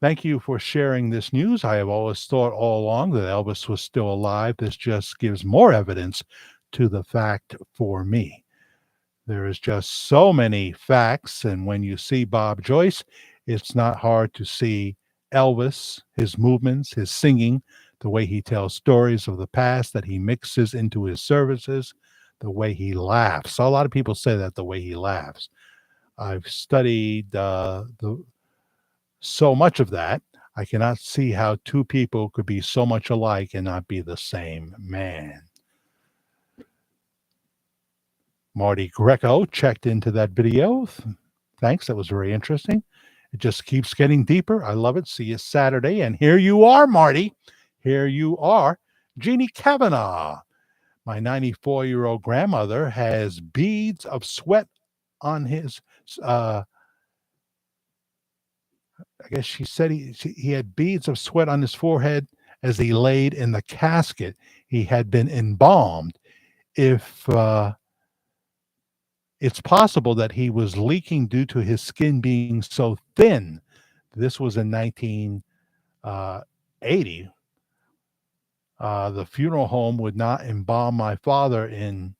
Thank you for sharing this news. I have always thought all along that Elvis was still alive. This just gives more evidence to the fact for me. There is just so many facts, and when you see Bob Joyce, it's not hard to see Elvis, his movements, his singing, the way he tells stories of the past that he mixes into his services, the way he laughs. So a lot of people say that, the way he laughs. I've studied so much of that. I cannot see how two people could be so much alike and not be the same man. Marty Greco checked into that video. Thanks. That was very interesting. It just keeps getting deeper. I love it. See you Saturday. And here you are, Marty. Here you are. Jeannie Kavanaugh. My 94-year-old grandmother has beads of sweat on his, I guess she said he had beads of sweat on his forehead as he laid in the casket. He had been embalmed. If it's possible that he was leaking due to his skin being so thin. This was in 1980. The funeral home would not embalm my father in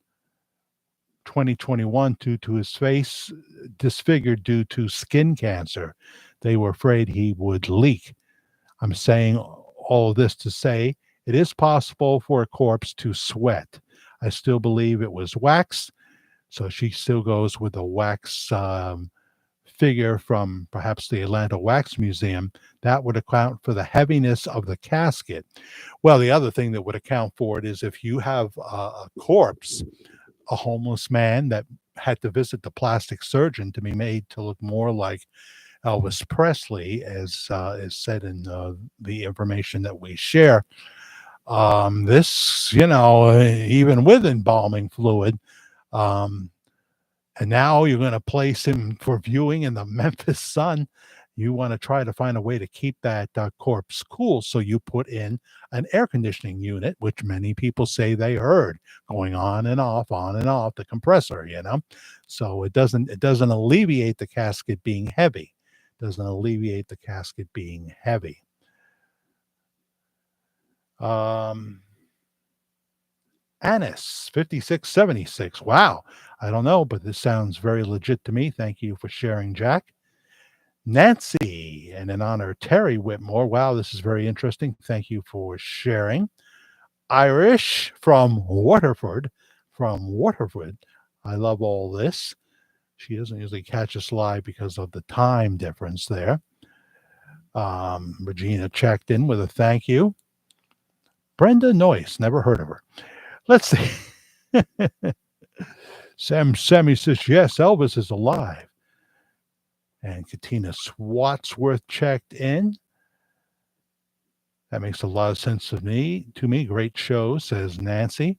2021 due to his face disfigured due to skin cancer. They were afraid he would leak. I'm saying all of this to say it is possible for a corpse to sweat. I still believe it was wax, so she still goes with a wax figure from perhaps the Atlanta Wax Museum. That would account for the heaviness of the casket. Well, the other thing that would account for it is if you have a corpse, a homeless man that had to visit the plastic surgeon to be made to look more like Elvis Presley, as is said in the information that we share. This, even with embalming fluid, um, and now you're going to place him for viewing in the Memphis Sun. You want to try to find a way to keep that corpse cool. So you put in an air conditioning unit, which many people say they heard going on and off, the compressor. So it doesn't alleviate the casket being heavy. Doesn't alleviate the casket being heavy. Annis, 5676. Wow. I don't know, but this sounds very legit to me. Thank you for sharing, Jack. Nancy, and in honor Terry Whitmore. Wow, this is very interesting. Thank you for sharing. Irish from Waterford. I love all this. She doesn't usually catch us live because of the time difference there. Regina checked in with a thank you. Brenda Noyce, never heard of her. Let's see. Sammy says, yes, Elvis is alive. And Katina Swatsworth checked in. That makes a lot of sense to me. Great show, says Nancy.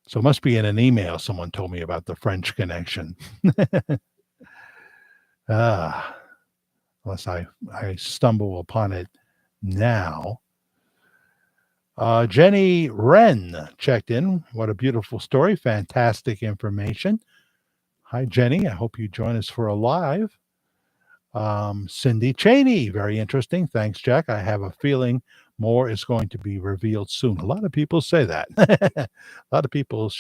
So it must be in an email someone told me about the French connection. Unless I stumble upon it now. Jenny Wren checked in. What a beautiful story. Fantastic information. Hi, Jenny. I hope you join us for a live. Cindy Cheney. Very interesting. Thanks, Jack. I have a feeling more is going to be revealed soon. A lot of people say that. A lot of people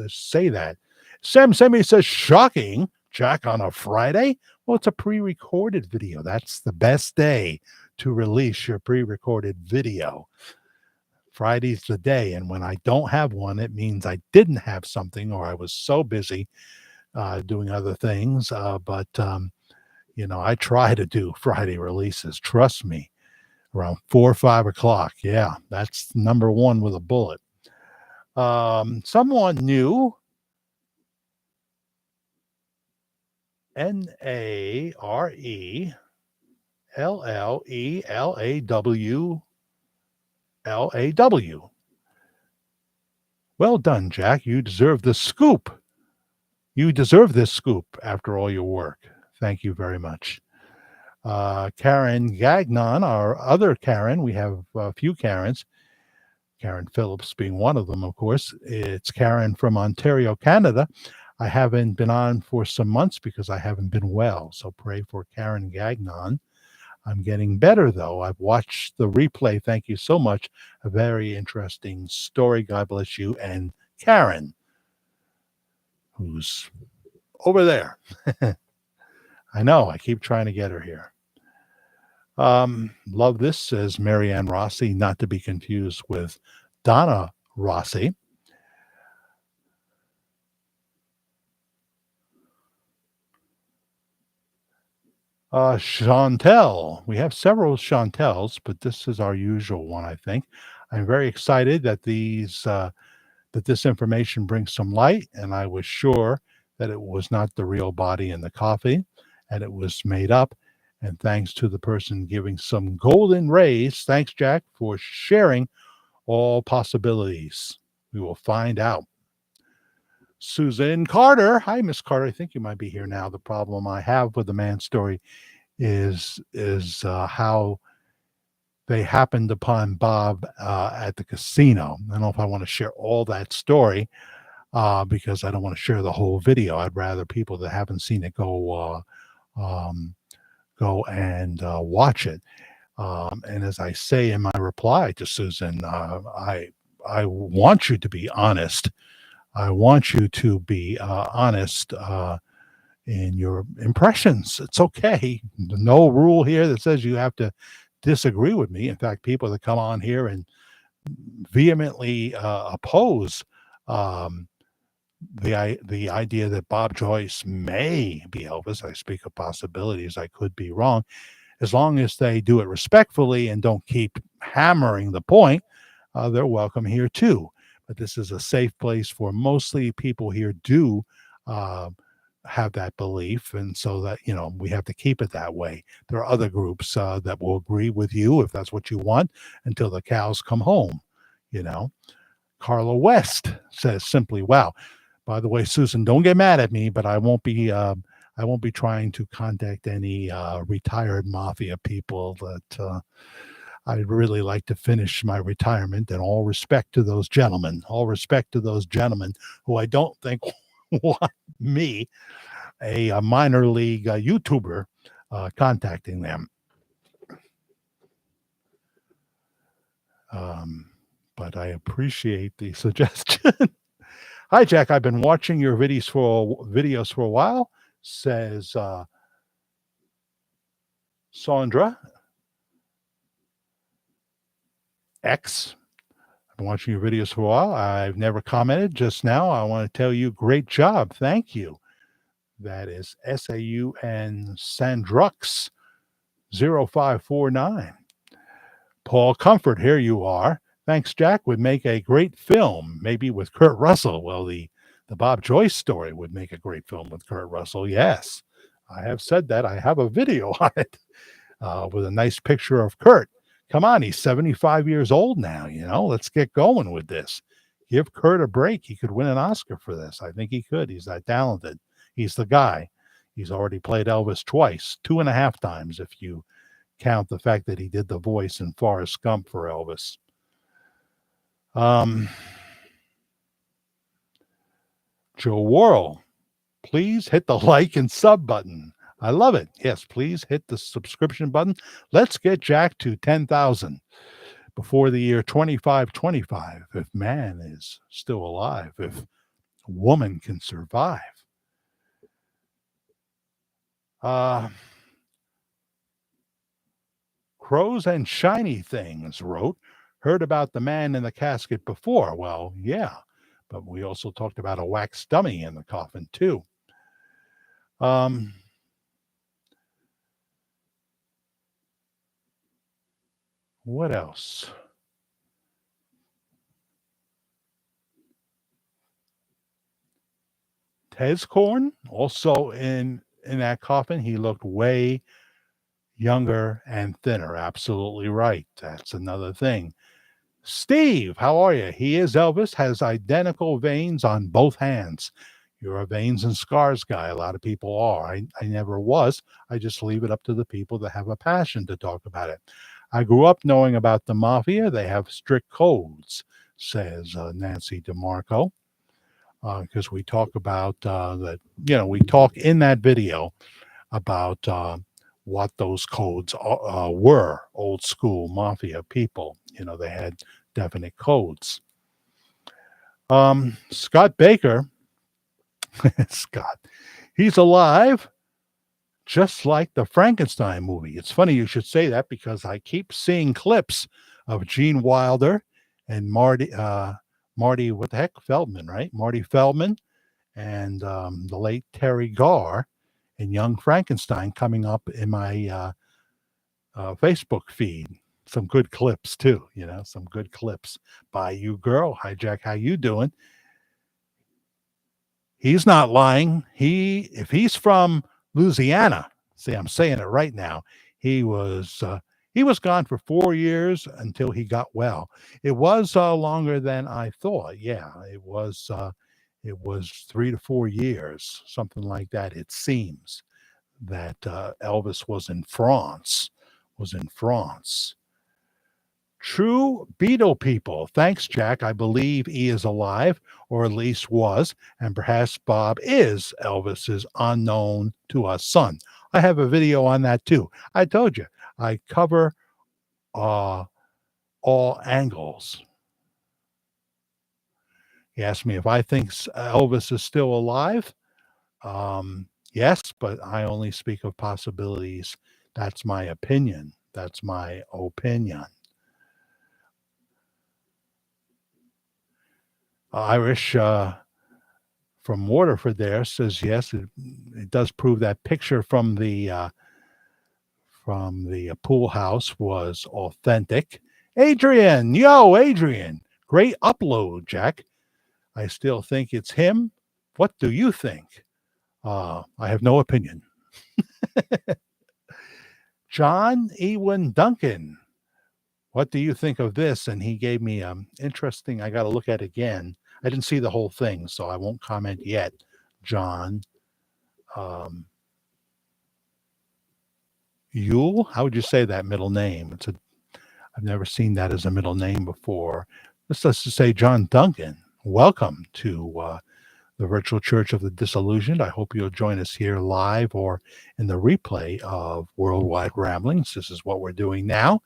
say that. Sam Semi says, shocking. Jack, on a Friday? Well, it's a pre-recorded video. That's the best day to release your pre-recorded video. Friday's the day, and when I don't have one, it means I didn't have something or I was so busy doing other things. But I try to do Friday releases. Trust me, around 4 or 5 o'clock. Yeah, that's number one with a bullet. Someone new. NARELLELLAWLAW. Well done, Jack. You deserve the scoop. You deserve this scoop after all your work. Thank you very much. Karen Gagnon, our other Karen. We have a few Karens. Karen Phillips being one of them, of course. It's Karen from Ontario, Canada. I haven't been on for some months because I haven't been well. So pray for Karen Gagnon. I'm getting better, though. I've watched the replay. Thank you so much. A very interesting story. God bless you. And Karen, who's over there. I know. I keep trying to get her here. Love this, says Marianne Rossi, not to be confused with Donna Rossi. Chantel. We have several Chantels, but this is our usual one, I think. I'm very excited that this information brings some light, and I was sure that it was not the real body in the coffee, and it was made up. And thanks to the person giving some golden rays, thanks, Jack, for sharing all possibilities. We will find out. Susan Carter. Hi, Miss Carter. I think you might be here now. The problem I have with the man story is how they happened upon Bob at the casino. I don't know if I want to share all that story because I don't want to share the whole video. I'd rather people that haven't seen it go and watch it. And as I say in my reply to Susan, I want you to be honest. I want you to be honest in your impressions. It's okay. No rule here that says you have to disagree with me. In fact, people that come on here and vehemently oppose um, the idea that Bob Joyce may be Elvis. I speak of possibilities. I could be wrong. As long as they do it respectfully and don't keep hammering the point, they're welcome here too. But this is a safe place for mostly people here do uh, have that belief, and so that we have to keep it that way. There are other groups that will agree with you if that's what you want until the cows come home. You know, Carla West says simply, "Wow." By the way, Susan, don't get mad at me, but I won't be trying to contact any retired mafia people. That I'd really like to finish my retirement. And all respect to those gentlemen. All respect to those gentlemen who I don't think want me, a minor league YouTuber, contacting them. But I appreciate the suggestion. Hi, Jack. I've been watching your videos for a while, says Sandra X. I've been watching your videos for a while. I've never commented. Just now, I want to tell you, great job. Thank you. That is SAUN Sandrux 0549. Paul Comfort, here you are. Thanks, Jack. Would make a great film, maybe with Kurt Russell. Well, the Bob Joyce story would make a great film with Kurt Russell. Yes, I have said that. I have a video on it with a nice picture of Kurt. Come on, he's 75 years old now. Let's get going with this. Give Kurt a break. He could win an Oscar for this. I think he could. He's that talented. He's the guy. He's already played Elvis twice, 2.5 times if you count the fact that he did the voice in Forrest Gump for Elvis. Joe Worrell, please hit the like and sub button. I love it. Yes, please hit the subscription button. Let's get Jack to 10,000 before the year 2525. If man is still alive, if woman can survive. Crows and Shiny Things wrote, heard about the man in the casket before. Well, yeah, but we also talked about a wax dummy in the coffin too. What else? Tezcorn, also in that coffin. He looked way younger and thinner. Absolutely right. That's another thing. Steve, how are you? He is Elvis, has identical veins on both hands. You're a veins and scars guy. A lot of people are. I never was. I just leave it up to the people that have a passion to talk about it. I grew up knowing about the mafia. They have strict codes, says Nancy DeMarco, because we talk about that. We talk in that video about what those codes were. Old school mafia people. They had definite codes. Scott Baker, Scott, he's alive, just like the Frankenstein movie. It's funny you should say that because I keep seeing clips of Gene Wilder and Marty, what the heck, Feldman, right? Marty Feldman and the late Terry Garr and Young Frankenstein coming up in my Facebook feed. Some good clips too, some good clips. By you, girl. Hi, Jack. How you doing? He's not lying. If he's from Louisiana, see, I'm saying it right now. He was gone for 4 years until he got well. It was longer than I thought. Yeah, it was 3 to 4 years, something like that. It seems that Elvis was in France. True Beetle people. Thanks, Jack. I believe he is alive, or at least was, and perhaps Bob is Elvis's unknown to us son. I have a video on that too. I told you, I cover all angles. He asked me if I think Elvis is still alive. Yes, but I only speak of possibilities. That's my opinion. That's my opinion. Irish from Waterford there says yes, it does prove that picture from the pool house was authentic. Adrian, yo, Adrian, great upload, Jack. I still think it's him. What do you think? I have no opinion. John Ewan Duncan, what do you think of this? And he gave me interesting. I got to look at it again. I didn't see the whole thing, so I won't comment yet. John Yule, how would you say that middle name? I've never seen that as a middle name before. Let's just say John Duncan. Welcome to the Virtual Church of the Disillusioned. I hope you'll join us here live or in the replay of Worldwide Ramblings. This is what we're doing now.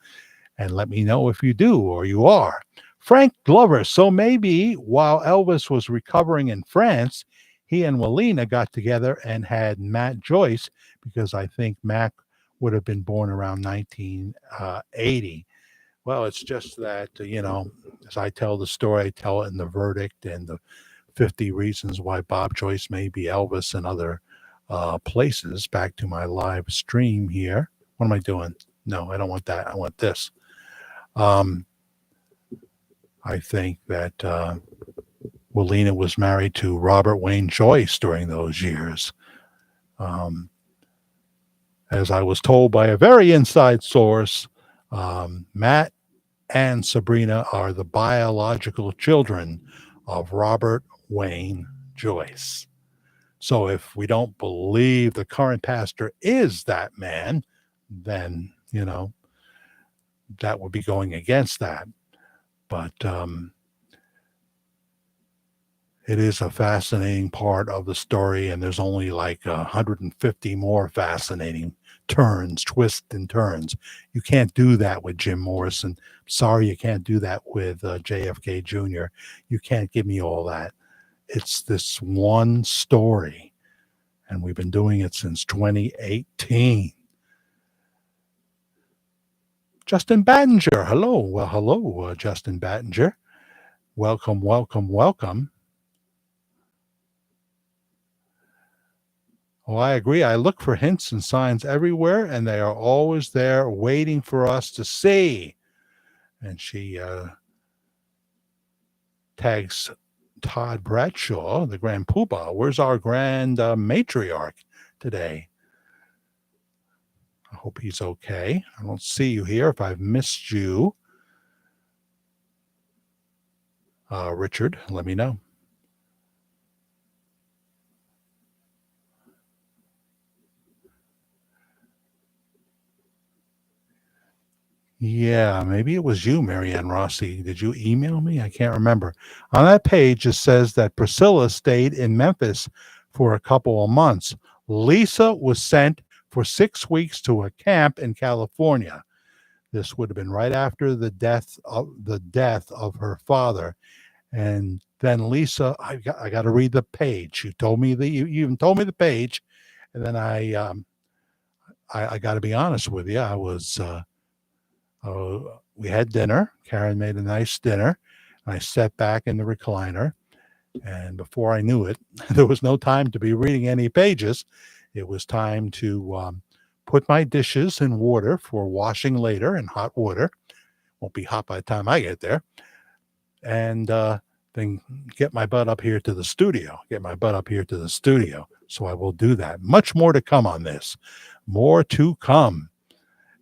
And let me know if you do or you are. Frank Glover. So maybe while Elvis was recovering in France, he and Walina got together and had Matt Joyce, because I think Mac would have been born around 1980. Well, it's just that, as I tell the story, I tell it in the verdict and the 50 reasons why Bob Joyce may be Elvis and other places. Back to my live stream here. What am I doing? No, I don't want that. I want this. I think that Walina was married to Robert Wayne Joyce during those years. As I was told by a very inside source, Matt and Sabrina are the biological children of Robert Wayne Joyce. So if we don't believe the current pastor is that man, then, that would be going against that. But it is a fascinating part of the story, and there's only like 150 more fascinating turns, twists and turns. You can't do that with Jim Morrison. Sorry, you can't do that with JFK Jr. You can't give me all that. It's this one story, and we've been doing it since 2018. Justin Battinger, hello. Well, hello, Justin Battinger. Welcome, welcome, welcome. Oh, I agree. I look for hints and signs everywhere, and they are always there waiting for us to see. And she tags Todd Bradshaw, the Grand Poobah. Where's our Grand Matriarch today? I hope he's okay. I don't see you here. If I've missed you, Richard, let me know. Yeah, maybe it was you, Marianne Rossi. Did you email me? I can't remember. On that page, it says that Priscilla stayed in Memphis for a couple of months. Lisa was sent for 6 weeks to a camp in California. This would have been right after the death of her father. And then Lisa, I got to read the page. You even told me the page, and then I got to be honest with you. I was. We had dinner. Karen made a nice dinner. I sat back in the recliner, and before I knew it, there was no time to be reading any pages. It was time to put my dishes in water for washing later in hot water. Won't be hot by the time I get there. And then get my butt up here to the studio. So I will do that. Much more to come on this. More to come.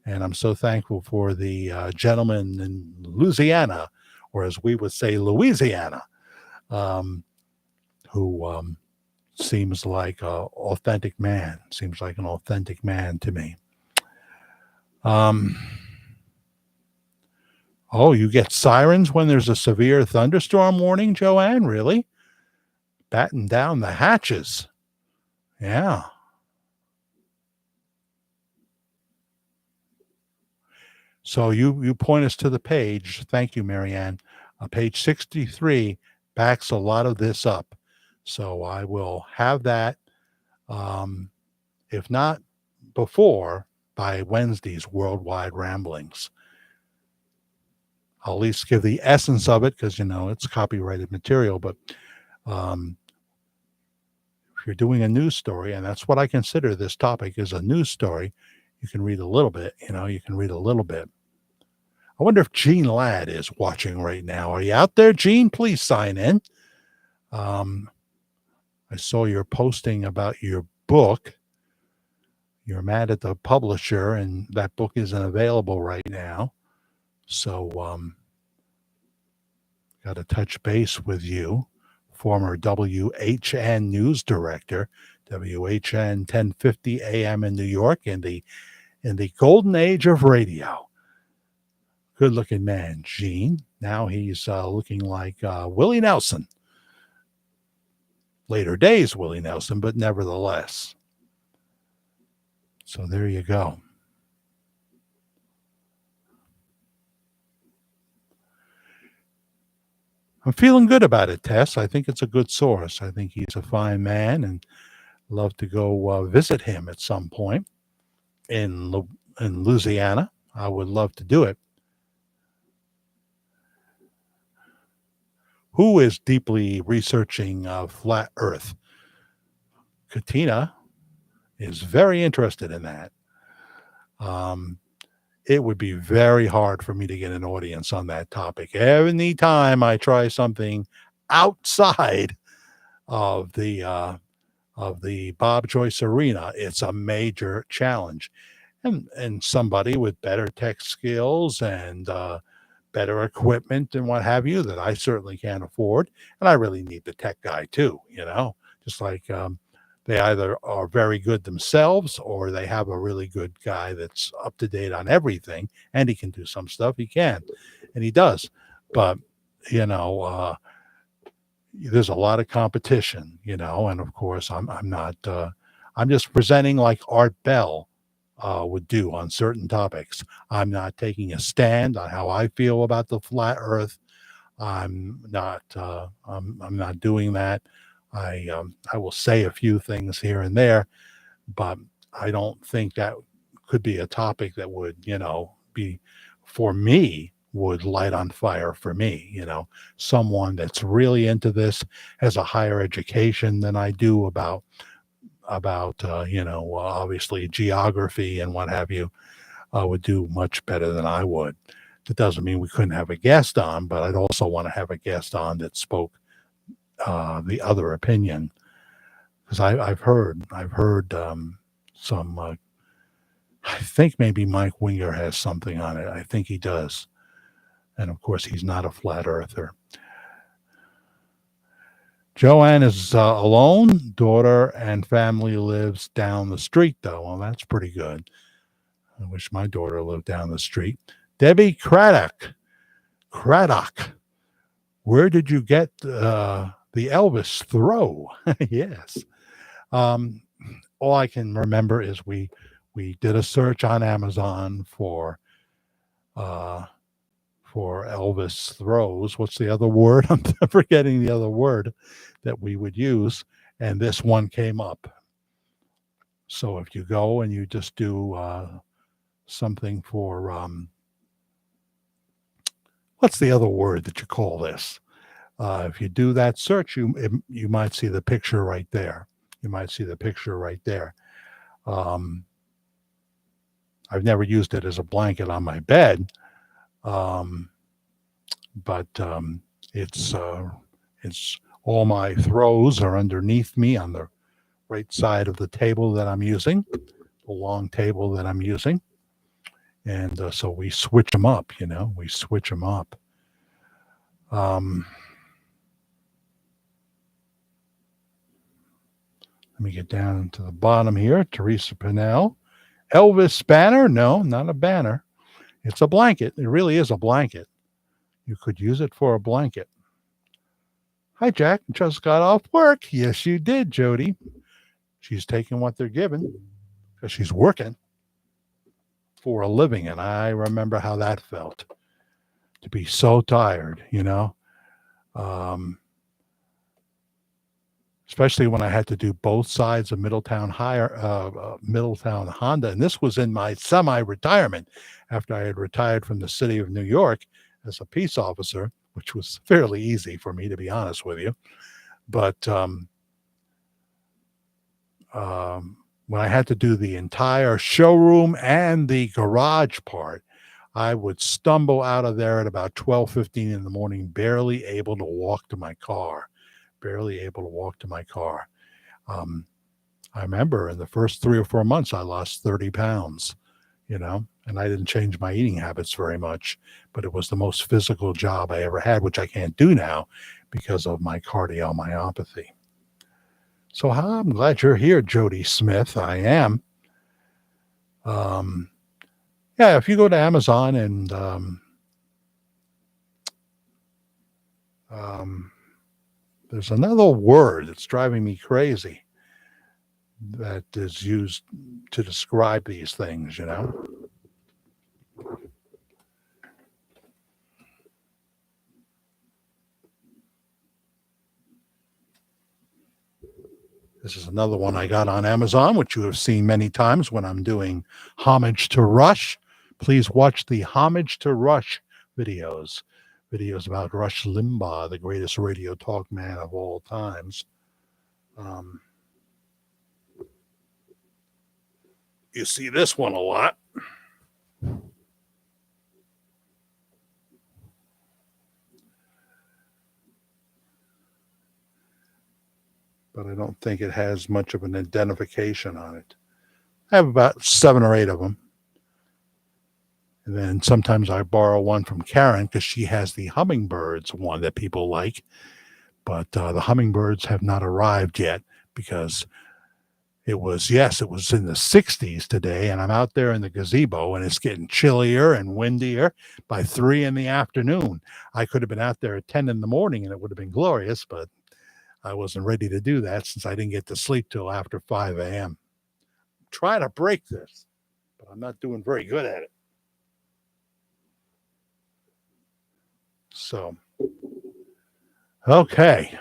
And I'm so thankful for the gentleman in Louisiana, or as we would say, Louisiana, who seems like an authentic man. Seems like an authentic man to me. Oh, you get sirens when there's a severe thunderstorm warning, Joanne? Really? Batten down the hatches. Yeah. So you point us to the page. Thank you, Marianne. Page 63 backs a lot of this up. So I will have that, if not before, by Wednesday's Worldwide Ramblings. I'll at least give the essence of it because, it's copyrighted material. But if you're doing a news story, and that's what I consider this topic is a news story, you can read a little bit, you can read a little bit. I wonder if Gene Ladd is watching right now. Are you out there, Gene? Please sign in. I saw you're posting about your book. You're mad at the publisher, and that book isn't available right now. So, got to touch base with you, former WHN news director, WHN 1050 AM in New York, in the golden age of radio. Good-looking man, Gene. Now he's looking like Willie Nelson. Later days, Willie Nelson, but nevertheless. So there you go. I'm feeling good about it, Tess. I think it's a good source. I think he's a fine man, and love to go visit him at some point in Louisiana. I would love to do it. Who is deeply researching flat Earth? Katina is very interested in that. It would be very hard for me to get an audience on that topic. Any time I try something outside of the Bob Joyce arena, it's a major challenge. And somebody with better tech skills and better equipment and what have you that I certainly can't afford. And I really need the tech guy too, just like they either are very good themselves or they have a really good guy that's up to date on everything, and he can do some stuff. He can, and he does. But, there's a lot of competition, and of course I'm not, I'm just presenting like Art Bell would do on certain topics. I'm not taking a stand on how I feel about the flat Earth. I'm not doing that. I will say a few things here and there, but I don't think that could be a topic that would, be for me, would light on fire for me. Someone that's really into this, has a higher education than I do about obviously geography and what have you, would do much better than I would. That doesn't mean we couldn't have a guest on, but I'd also want to have a guest on that spoke the other opinion, because I've heard some. I think maybe Mike Winger has something on it. I think he does, and of course he's not a flat earther. Joanne is alone. Daughter and family lives down the street, though. Well, that's pretty good. I wish my daughter lived down the street. Debbie Craddock. Where did you get the Elvis throw? Yes. All I can remember is we did a search on Amazon for Elvis throws. What's the other word? I'm forgetting the other word that we would use. And this one came up. So if you go and you just do something for, what's the other word that you call this? If you do that search, you might see the picture right there. I've never used it as a blanket on my bed, but it's all my throws are underneath me on the right side of the table that I'm using, the long table that I'm using. And so we switch them up, we switch them up. Let me get down to the bottom here. Teresa Pinnell. Elvis banner? No, not a banner. It's a blanket. It really is a blanket. You could use it for a blanket. Hi, Jack. Just got off work. Yes, you did, Jody. She's taking what they're giving because she's working for a living. And I remember how that felt, to be so tired, especially when I had to do both sides of Middletown Honda. And this was in my semi-retirement after I had retired from the city of New York as a peace officer, which was fairly easy for me, to be honest with you. But when I had to do the entire showroom and the garage part, I would stumble out of there at about 12:15 in the morning, barely able to walk to my car. Barely able to walk to my car. Um, I remember in the first 3 or 4 months, I lost 30 pounds, and I didn't change my eating habits very much, but it was the most physical job I ever had, which I can't do now because of my cardiomyopathy. So I'm glad you're here, Jody Smith. I am. Um, yeah, if you go to Amazon and there's another word that's driving me crazy that is used to describe these things. This is another one I got on Amazon, which you have seen many times when I'm doing Homage to Rush. Please watch the Homage to Rush videos about Rush Limbaugh, the greatest radio talk man of all times. You see this one a lot. But I don't think it has much of an identification on it. I have about 7 or 8 of them. And then sometimes I borrow one from Karen because she has the hummingbirds one that people like. But the hummingbirds have not arrived yet because it was in the 60s today, and I'm out there in the gazebo, and it's getting chillier and windier by 3 in the afternoon. I could have been out there at 10 in the morning, and it would have been glorious, but I wasn't ready to do that since I didn't get to sleep till after 5 a.m. I'm trying to break this, but I'm not doing very good at it. So, okay.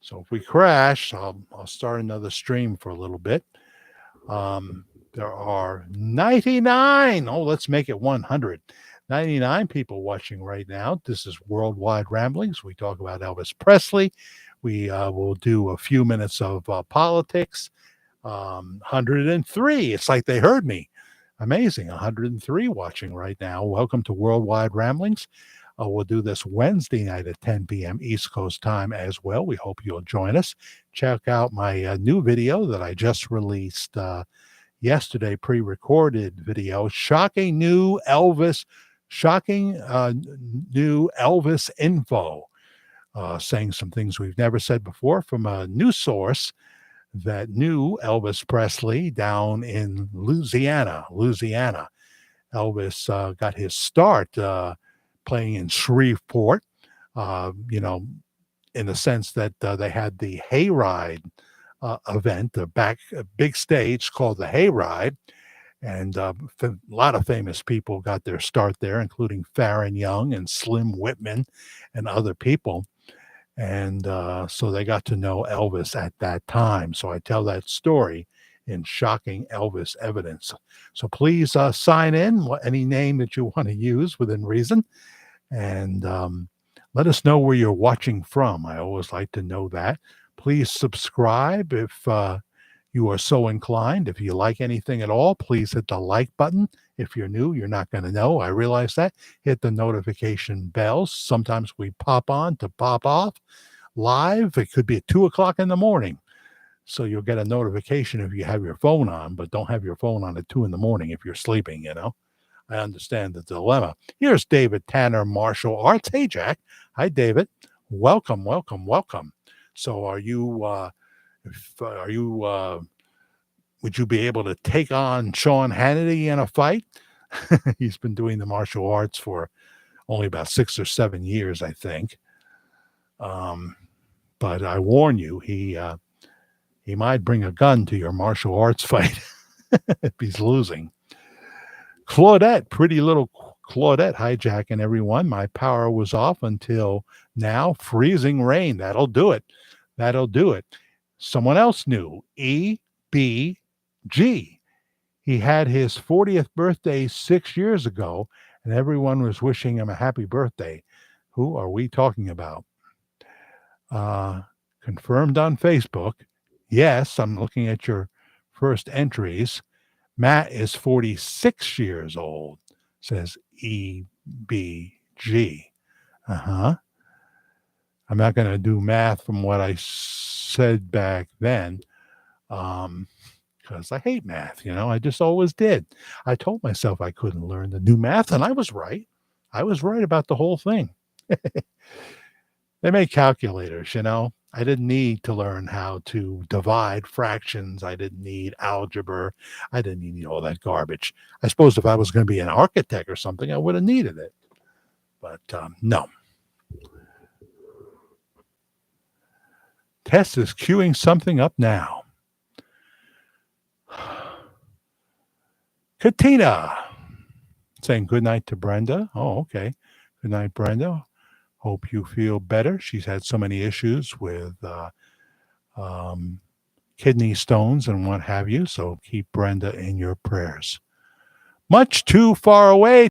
So if we crash, I'll start another stream for a little bit. There are 99. Oh, let's make it 100. 99 people watching right now. This is Worldwide Ramblings. We talk about Elvis Presley. We will do a few minutes of politics. 103. It's like they heard me. Amazing. 103 watching right now. Welcome to Worldwide Ramblings. We'll do this Wednesday night at 10 p.m. East Coast time as well. We hope you'll join us. Check out my new video that I just released yesterday, pre-recorded video. Shocking new Elvis info, saying some things we've never said before from a new source that knew Elvis Presley down in Louisiana. Elvis got his start playing in Shreveport, in the sense that they had the Hayride event, a big stage called the Hayride, and a lot of famous people got their start there, including Farron Young and Slim Whitman and other people. And so they got to know Elvis at that time. So I tell that story in Shocking Elvis Evidence. So please sign in, any name that you want to use within reason, and let us know where you're watching from. I always like to know that. Please subscribe if you are so inclined. If you like anything at all, please hit the like button. If you're new, you're not going to know. I realize that. Hit the notification bells. Sometimes we pop on to pop off live. It could be at 2 o'clock in the morning. So you'll get a notification if you have your phone on, but don't have your phone on at 2 in the morning if you're sleeping, I understand the dilemma. Here's David Tanner, Martial Arts. Hey, Jack. Hi, David. Welcome. So would you be able to take on Sean Hannity in a fight? He's been doing the martial arts for only about 6 or 7 years, I think. But I warn you, he might bring a gun to your martial arts fight if he's losing. Claudette, pretty little Claudette hijacking everyone. My power was off until now. Freezing rain. That'll do it. That'll do it. Someone else knew. EBG. He had his 40th birthday 6 years ago, and everyone was wishing him a happy birthday. Who are we talking about? Confirmed on Facebook. Yes, I'm looking at your first entries. Matt is 46 years old, says EBG. I'm not going to do math from what I said back then because I hate math. I just always did. I told myself I couldn't learn the new math, and I was right. I was right about the whole thing. They made calculators, I didn't need to learn how to divide fractions. I didn't need algebra. I didn't need all that garbage. I suppose if I was going to be an architect or something, I would have needed it. But no. Tess is queuing something up now. Katina saying good night to Brenda. Oh, okay. Good night, Brenda. Hope you feel better. She's had so many issues with kidney stones and what have you. So keep Brenda in your prayers. Much too far away